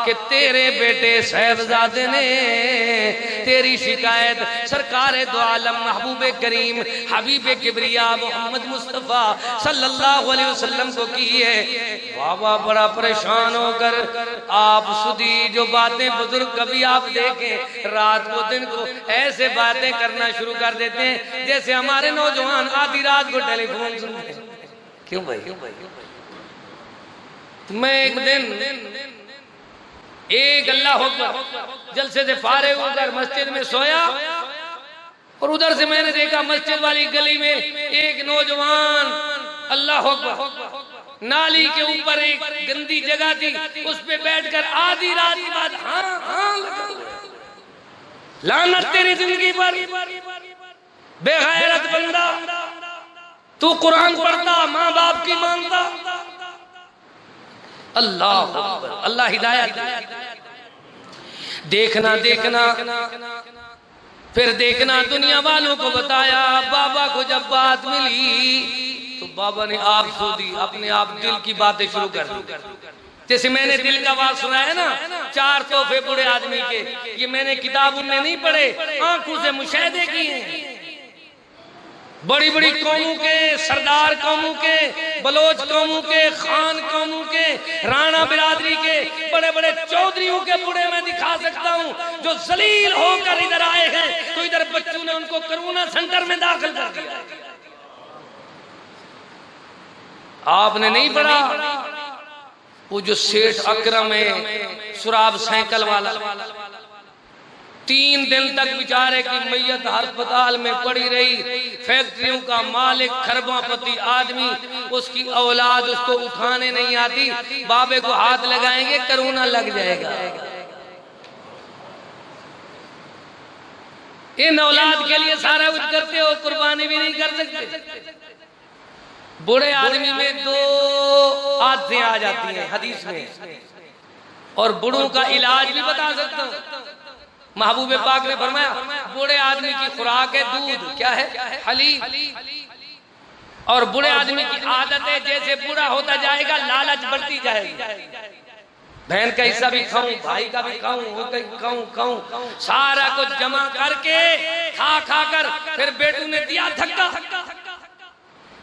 कि तेरे बेटे साहिबजादे ने तेरी शिकायत सरकार दो आलम महबूब करीम हबीब किबरिया मोहम्मद मुस्तफा सल्लल्लाहु अलैहि वसल्लम को की है। बाबा बड़ा परेशान होकर, आप सुधी जो बातें बुजुर्ग कभी आप देखें रात को दिन को ऐसे बातें करना शुरू कर देते हैं जैसे हमारे नौजवान आधी रात को टेलीफोन सुनते हैं। क्यों भाई? मैं एक दिन एक अल्लाह अकबर जलसे से फारे होकर मस्जिद में सोया और उधर से मैंने देखा मस्जिद वाली गली में एक नौजवान अल्लाह अकबर नाली के ऊपर एक गंदी जगह थी उस पे बैठकर आधी रात के बाद हाँ लानत तेरी जिंदगी पर, बेगैरत बंदा, तू कुरान पढ़ता माँ बाप की मानता। अल्लाह अल्लाह हिदायत। देखना फिर देखना दुनिया वालों को बताया। बाबा को जब बात मिली तो बाबा ने आप खुदी अपने आप दिल की बातें शुरू कर दी। जैसे मैंने दिल का बात सुना है ना, 4 तोहफे बुढ़े आदमी के, ये मैंने किताबों में नहीं पढ़े, आंखों से मुशाहिदे किए। बड़ी बड़ी कौमों के सरदार, कौमों के बलोच, कौमों के खान, कौमों के राणा बिरादरी के बड़े बड़े चौधरियों के बूढ़े मैं दिखा सकता हूँ जो जलील होकर इधर आए हैं तो इधर बच्चों ने उनको कोरोना सेंटर में दाखिल कर दिया। आपने नहीं पढ़ा वो जो सेठ अकरम है सुराब साइकिल वाला, 3 दिन तक बेचारे की मैयत अस्पताल में पड़ी रही। फैक्ट्रियों का मालिक, खरबापति आदमी, उसकी औलाद उसको उठाने नहीं आती। बाबे को हाथ लगाएंगे कोरोना लग जाएगा। इन औलाद के लिए सारा कुछ करते हो, कुर्बानी भी नहीं कर सकते। बूढ़े आदमी में 2 आदतें आ जाती हैं हदीस में, और बूढ़ों का इलाज भी बता सकता हूँ। महबूब पाक ने फरमाया बूढ़े आदमी की खुराक है दूध, क्या है? हलीब। और बूढ़े आदमी की आदत है जैसे बूढ़ा होता जाएगा लालच बढ़ती जाएगी। बहन का हिस्सा भी खाऊं, भाई का भी खाऊं, सारा कुछ जमा करके खा कर फिर बेटू ने दिया धक्का,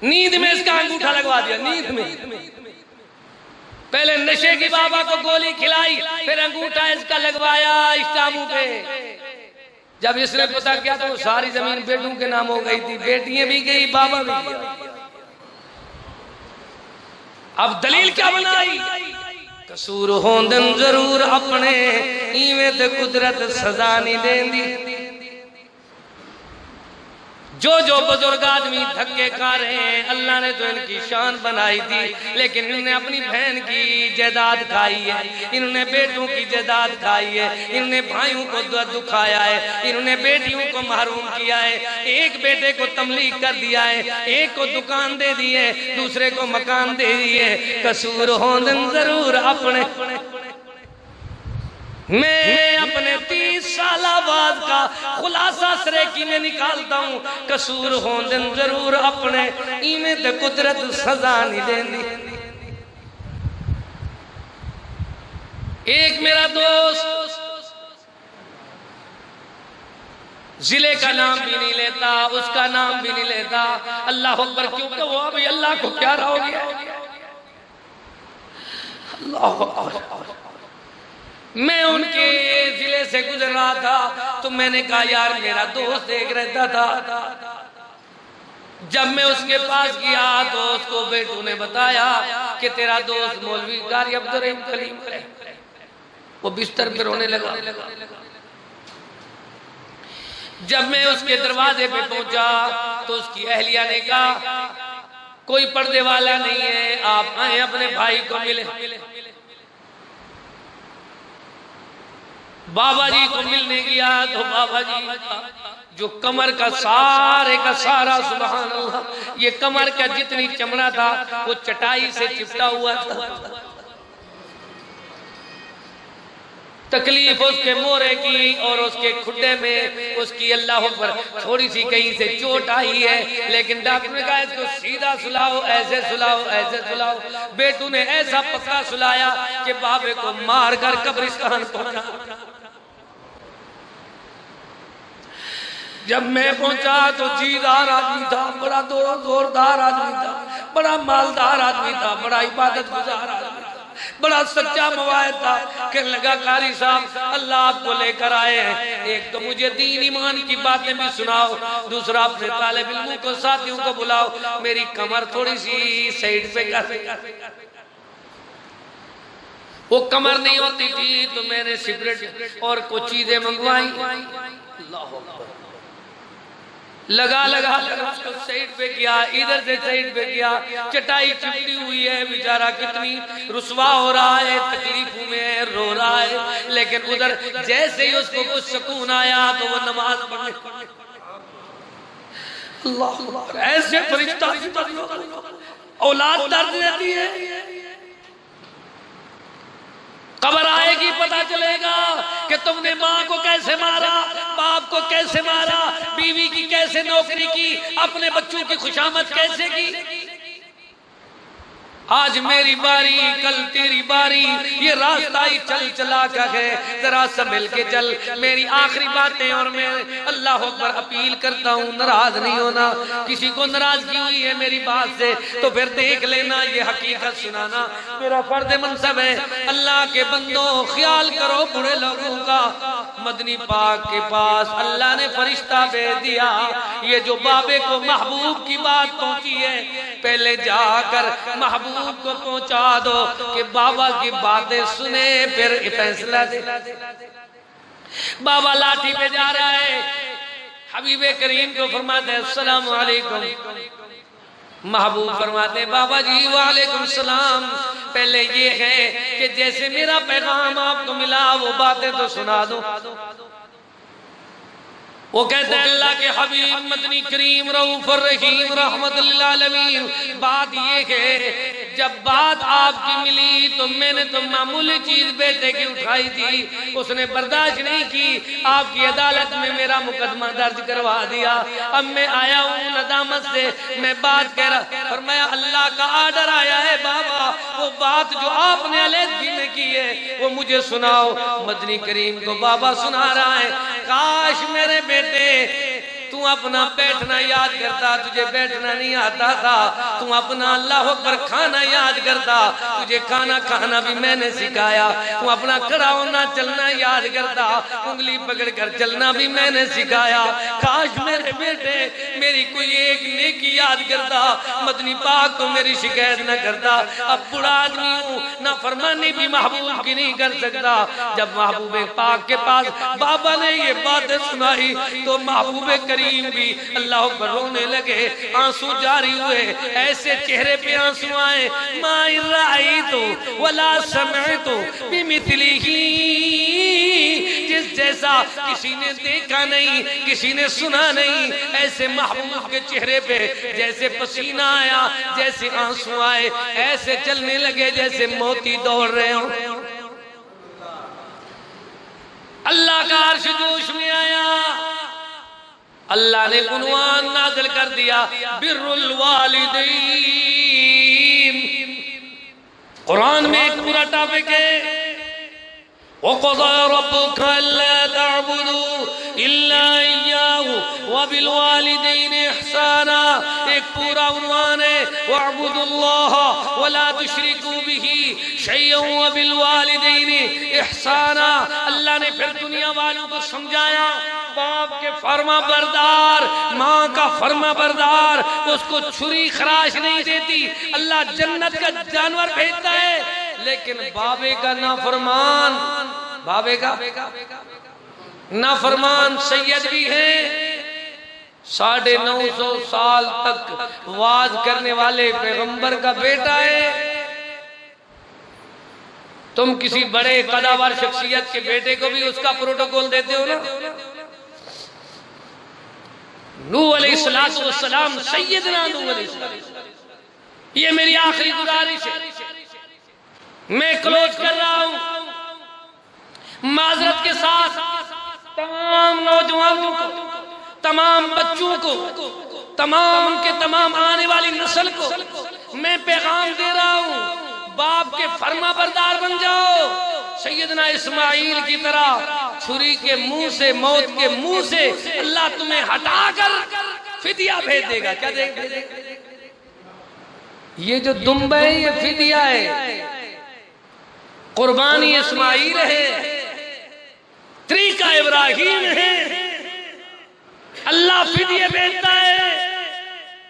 नींद में इसका अंगूठा लगवा दिया। नींद में पहले नशे की बाबा को गोली खिलाई, फिर अंगूठा इसका लगवाया इस्टामू पे। जब इसने पता किया तो सारी जमीन बेटों के नाम हो गई थी, बेटियां भी गई, बाबा भी गया। अब दलील क्या बनाई? कसूर होंदन जरूर अपने, इवें ते कुदरत सजा नहीं देंदी। जो बुजुर्ग आदमी धक्के खा रहे हैं, अल्लाह ने तो इनकी शान बनाई थी, लेकिन इन्होंने अपनी बहन की जायदाद खाई है, इन्होंने बेटों की जायदाद खाई है, इन्होंने भाइयों को दुखाया है, इन्होंने बेटियों को महरूम किया है। एक बेटे को तमलीक कर दिया है, एक को दुकान दे दी है, दूसरे को मकान दे दी है। कसूर होंदन जरूर अपने। मैं अपने 30 साल बाद का खुलासा सरेकी में निकालता हूँ। कसूर होंदन जरूर अपने, इमें ते कुदरत सजा नहीं देंदी। एक मेरा दोस्त जिले का नाम भी नहीं लेता, उसका नाम भी नहीं लेता। अल्लाह अकबर, क्योंकि वो अभी अल्लाह को प्यारा हो गया। अल्लाह अकबर। मैं उनके जिले से गुजर रहा था तो मैंने कहा यार मेरा दोस्त एक रहता था। जब मैं उसके पास गया तो उसको बेटू ने बताया कि तेरा दोस्त मौलवी कारी अब्दुर्रहीम कलीम है। वो बिस्तर पर रोने लगा। जब मैं उसके दरवाजे पे पहुंचा तो उसकी अहलिया ने कहा कोई पर्दे वाला नहीं है, आप आए अपने भाई को मिले। बाबा जी को मिलने गया तो बाबा जी जो कमर का सारा सुभान अल्लाह, ये कमर का जितनी चमड़ा था वो चटाई से चिपटा हुआ था। तकलीफ उसके मोरे की और उसके खुड्डे में उसकी अल्लाह पर थोड़ी सी कहीं से चोट आई है, लेकिन डॉक्टर ने कहा इसको सीधा सुलाओ, ऐसे सुलाओ, ऐसे सुलाओ। बेटू ने ऐसा पक्का सुलाया कि बाबे को मार कर कब्रिस्तान पहुंचा। जब मैं पहुंचा तो जीदार आदमी था, बड़ा जोरदार आदमी था, बड़ा मालदार आदमी था, बड़ा इबादत गुजार आदमी था, बड़ा सच्चा मुवाहिद था। कहने लगा कारी साहब अल्लाह आपको लेकर आए हैं, एक तो मुझे दीन ईमान की बातें भी सुनाओ, दूसरा अपने तालिब इल्मों को साथियों को बुलाओ, मेरी कमर थोड़ी सी साइड पे कर। वो कमर नहीं होती थी तो मैंने सिगरेट और कुछ चीजें मंगवाई, लगा उसको साइड पे किया, इधर से साइड पे किया। चटाई चिपटी हुई है, बेचारा कितनी रुसवा हो रहा है, तकलीफों में है, रो रहा है, लेकिन उधर जैसे ही उसको कुछ सुकून आया तो वो नमाज पढ़ने। अल्लाह, ऐसे फरिश्ता औलाद दर्द देती है। खबर आएगी, पता चलेगा कि तुमने माँ को कैसे मारा, बाप को कैसे मारा, बीवी की कैसे नौकरी की, अपने बच्चों की खुशामद कैसे की। आज मेरी बारी, कल तेरी बारी, ये रास्ता ही चल चला का है, जरा संभल के चल। मेरी आखिरी बातें और मैं अल्लाह पर अपील करता हूँ, नाराज नहीं होना। किसी को नाराजगी हुई है मेरी बात से तो फिर देख लेना, ये हकीकत सुनाना मेरा फर्ज मनसब है। अल्लाह के बंदों, ख्याल करो बुरे लोगों का। मदनी पाक के पास अल्लाह ने फरिश्ता भेज दिया, ये जो बाबे को महबूब की बात पहुंची है, पहले जाकर महबूब को पहुंचा दो कि बाबा की बातें सुने, फिर फैसला दे। बाबा लाठी पे जा रहा है, हबीबे करीम को फरमाते हैं अस्सलाम वालेकुम। महबूब फरमाते बाबा जी वालेकुम सलाम। पहले ये है कि जैसे मेरा पैगाम आपको मिला वो बातें तो सुना दो। वो कहते हैं अल्लाह के हबीब मदनी करीम रऊफ रहीम रहमतुल लिल आलमीन, बात ये है जब बात आपकी मिली तो मैंने तो मामूली चीज बेटे की उठाई थी, उसने बर्दाश्त नहीं की, आपकी अदालत में मेरा मुकदमा दर्ज करवा दिया। अब मैं आया हूँ नदामत से, मैं बात कह रहा, फरमाया अल्लाह का आर्डर आया है बाबा, वो बात जो आपने अलहदगी में की है वो मुझे सुनाओ। मदनी करीम को बाबा सुना रहा है, काश मेरे बेटे तू अपना बैठना याद करता, तुझे बैठना नहीं आता था, तू अपना अल्लाह पर खाना याद करता, तुझे खाना खाना भी मैंने सिखाया, तू अपना खड़ा होना चलना याद करता, उंगली पकड़ कर चलना भी मैंने सिखाया। काश मेरे बेटे मेरी कोई एक नेकी याद करता, मदनी पाक तो मेरी शिकायत न करता। अब बुरा आदमी हूँ, ना फरमानी भी महबूब की नहीं कर सकता। जब महबूब पाक के पास बाबा ने ये बातें सुनाई तो महबूब करीम भी अल्लाह पर रोने लगे, आंसू जारी हुए, ऐसे चेहरे पे आंसू आए, माई राई तो वला समय तो बिमिथलिही, जिस जैसा किसी ने देखा नहीं, किसी ने सुना नहीं, ऐसे महबूब के चेहरे पे जैसे पसीना आया, जैसे आंसू आए, ऐसे चलने लगे जैसे मोती दौड़ रहे हो। अल्लाह का अर्श जोश में आया, अल्लाह ने उन्वान नाज़िल कर दिया बिर्रुल वालिदैन। कुरान में एक पूरा टॉपिक है, वक़ज़ा रब्बुका अल्ला तअबुदू इल्ला इय्याहु व बिल वालिदैनि इहसाना, एक पूरा उन्वान है वअबुदुल्लाह व ला तुशरिकू बिही शैअन व बिल वालिदैनि इहसाना। अल्लाह ने फिर दुनिया वालों को समझाया, बाप के फर्मा बरदार, माँ का फर्मा बरदार, उसको छुरी खराश नहीं देती, अल्लाह जन्नत का जानवर भेजता है, लेकिन बाबे का नाफरमान, बाबे का नाफरमान सैयद भी है, 950 साल तक वाज करने वाले पैगंबर का बेटा है। तुम किसी बड़े कदावर शख्सियत के बेटे को भी उसका प्रोटोकॉल देते हो ना। नूह अलैहिस्सलातु वस्सलाम, सैयदना नूह अलैहिस्सलाम, ये मेरी आखिरी गुजारिश है, मैं क्लोज कर रहा हूं। माजरत के साथ तमाम नौजवानों को, तमाम बच्चों को, तमाम उनके तमाम आने वाली नस्ल को मैं पैगाम दे रहा हूं, बाप के फर्मा बरदार बन जाओ। सैयदना इस्माइल की तरह छुरी के मुंह से, मौत के मुंह से अल्लाह तुम्हें हटाकर फिदिया भेज देगा। क्या देगा? ये जो दुम्ब है ये फिदिया है, कुर्बानी इस्माइल है, तरीका इब्राहिम है। अल्लाह फिदिया भेजता है।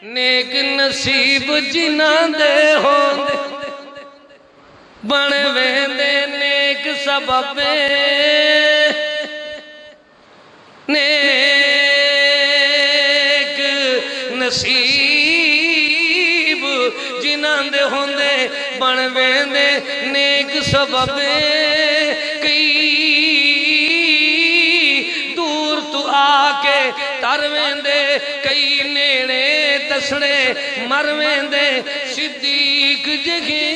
नेक नसीब जिना दे हो बन वेंदे नेक सबब, नेक नसीब जिना दे होंदे बन वेंदे नेक सबब। कई दूर तू आके तर वेंदे, कई नेड़े दसड़े मर वेंदे। सिद्दीक जगह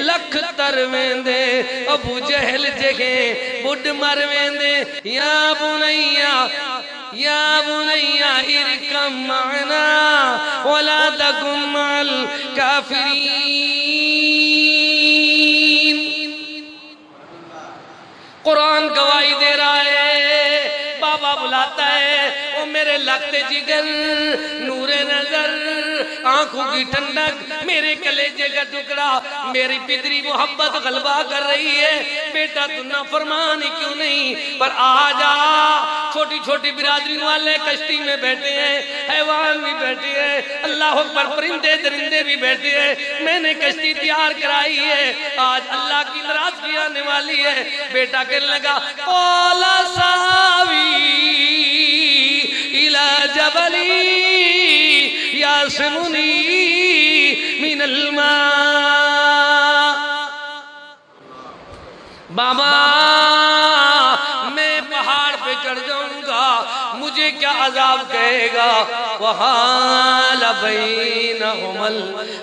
लख तर वेंदे, अबू जहल जगह बुढ़ मर वेंदे। या बुनैया या बुनैया इरकम माना वला तकुन मअल काफिरीन। कुरान गवाही दे रहा है। बाबा बुलाता है, ओ मेरे लगते जिगर, नूरे नजर, आंखों की ठंडक, मेरे कलेजे का टुकड़ा, मेरी पितरी मोहब्बत गलबा कर रही है। बेटा तू नाफरमान ही क्यों नहीं, पर आ जा। छोटी छोटी बिरादरी वाले कश्ती में बैठे हैं, हैवान भी बैठे हैं, अल्लाह पर परिंदे दरिंदे भी बैठे हैं। मैंने कश्ती तैयार कराई है, आज अल्लाह की नाराजगी आने वाली है। बेटा कहने लगा, ओला सावी इला जबली यासमुनी मिनल मा। बाबा मैं पहाड़ पे चढ़ जाऊंगा, मुझे क्या अजाब कहेगा। वहाल बैनहुमल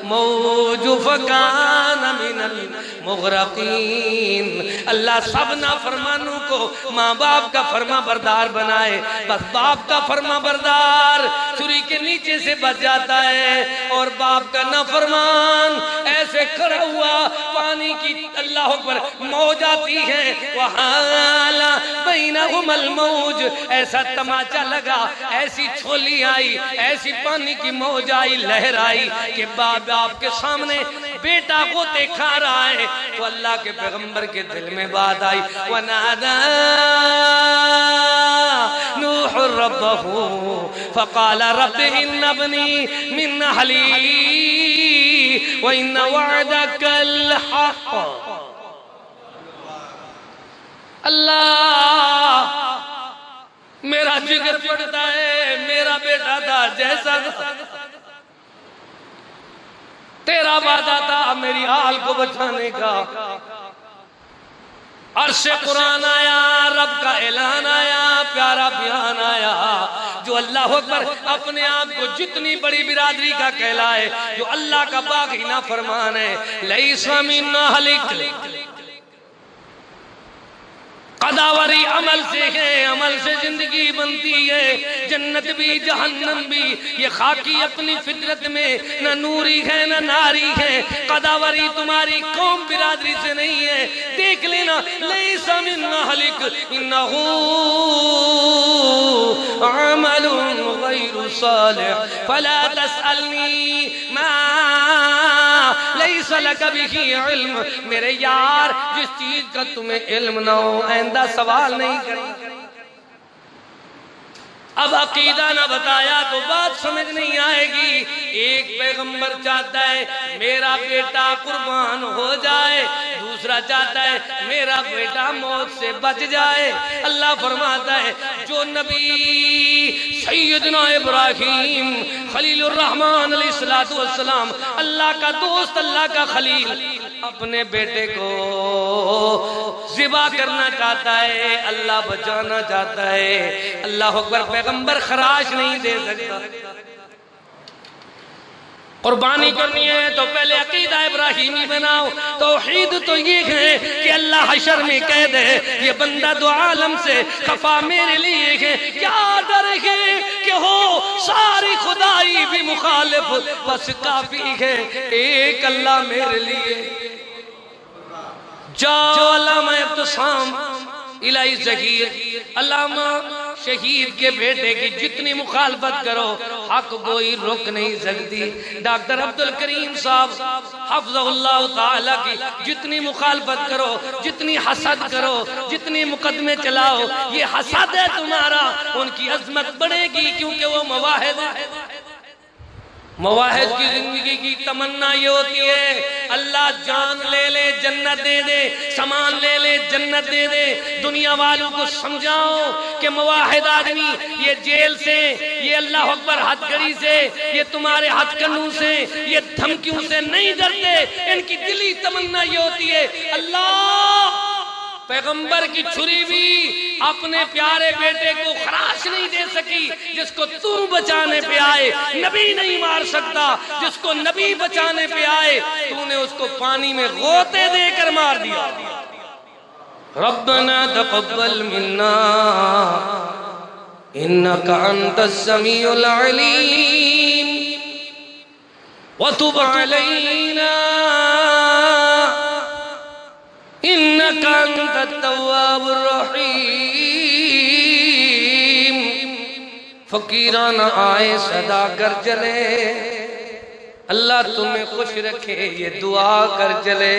मौज फकान मिनल मुगरकीन। अल्लाह सब नाफरमानों को माँ बाप का फर्मा बरदार बनाए। बस बाप का फर्मा बरदार छुरी के नीचे से बच जाता है, और बाप का नाफरमान ऐसे खड़ा हुआ, पानी की अल्लाह पर मौज आती है। वहाल बैनहुमल मौज, ऐसा तमाचा लगा, ऐसी छोली आई, ऐसी पानी की मौज आई, लहर आई कि बाप के सामने बेटा को देखा रहा है। तो अल्लाह के पैगंबर के दिल में बात आई, वनादा नूह रब्बहू फकाल रब इन्न अब्नी मिन अहली व इन्न वअदकल हक़। अल्लाह मेरा जिगर पड़ता है, मेरा बेटा था जैसा तेरा वादा था मेरी हाल को बचाने का। अर्शे कुरान आया, रब का ऐलान आया, प्यारा बयान आया, जो अल्लाह पर अपने आप को जितनी बड़ी बिरादरी का कहलाए, जो अल्लाह का बागी ना फरमान है। लैसा मिन अहलिक, कदावरी अमल से है, अमल से जिंदगी बनती है, जन्नत भी जहन्नम भी। ये खाकी अपनी फितरत में न नूरी है न नारी है। कदावरी तुम्हारी कौम बिरादरी से नहीं है, देख लेना। लैसा मिन अहलिक इन्नहु अमलुन गैरु सालिह फला तसअलनी मा लैसा लक बिही इल्म। मेरे यार, जिस चीज का तुम्हें इल्म ना हो आइंदा सवाल नहीं करें। अब अकीदा ना बताया तो बात समझ नहीं आएगी। एक पैगंबर चाहता है मेरा बेटा कुर्बान हो जाए, दूसरा चाहता है मेरा बेटा मौत से बच जाए। अल्लाह फरमाता है जो नबी सैयदना इब्राहिम खलीलुर रहमान अलैहिस्सलातु वस्सलाम, अल्लाह का दोस्त, अल्लाह का खलील, अपने बेटे को ज़िबा करना चाहता है, अल्लाह बचाना चाहता है। अल्लाह अकबर, पैगंबर खराश नहीं दे सकता। कुर्बानी करनी है तो पहले अकीदा इब्राहिमी बनाओ। तौहीद तो ये है कि अल्लाह हशर में कह दे ये बंदा दो आलम से खफा मेरे लिए है, क्या डर है कि हो सारी खुदाई भी मुखालिफ, बस काफी है एक अल्लाह मेरे लिए। जाओ अल्लामा इब्तिसाम इलाही ज़हीर अल्लामा शहीद के बेटे की जितनी मुखालफत करो हक कोई रोक नहीं सकती। डॉक्टर अब्दुल करीम साहब हफ्ज़हुल्लाह ताला की जितनी मुखालफत करो, जितनी हसद करो, जितनी मुकदमे चलाओ, ये हसद है तुम्हारा, उनकी अजमत बढ़ेगी क्योंकि वो मवाहिद है। मवाहिद की जिंदगी की तमन्ना ये होती है अल्लाह जान ले ले जन्नत दे दे, सामान ले ले जन्नत दे दे। दुनिया वालों को समझाओ कि मवाहिद आदमी ये जेल से, ये अल्लाह अकबर हथकड़ी से, ये तुम्हारे हथकंडों से, ये धमकियों से नहीं डरते। इनकी दिली तमन्ना ये होती है अल्लाह पैगंबर की छुरी भी अपने प्यारे बेटे को खराश नहीं दे सकी जिसको तू बचाने पे आए। नबी नहीं मार सकता जिसको नबी बचाने पे आए, तूने उसको पानी में गोते देकर मार दिया। रब्बना तक़ब्बल मिन्ना इन्नका अंतस समीउल अलीम व तुब अलैना इन्नका अंतत तव्वाबुर रहीम। फकीराना आए सदा कर चले, अल्लाह तुम्हें खुश रखे ये दुआ कर चले।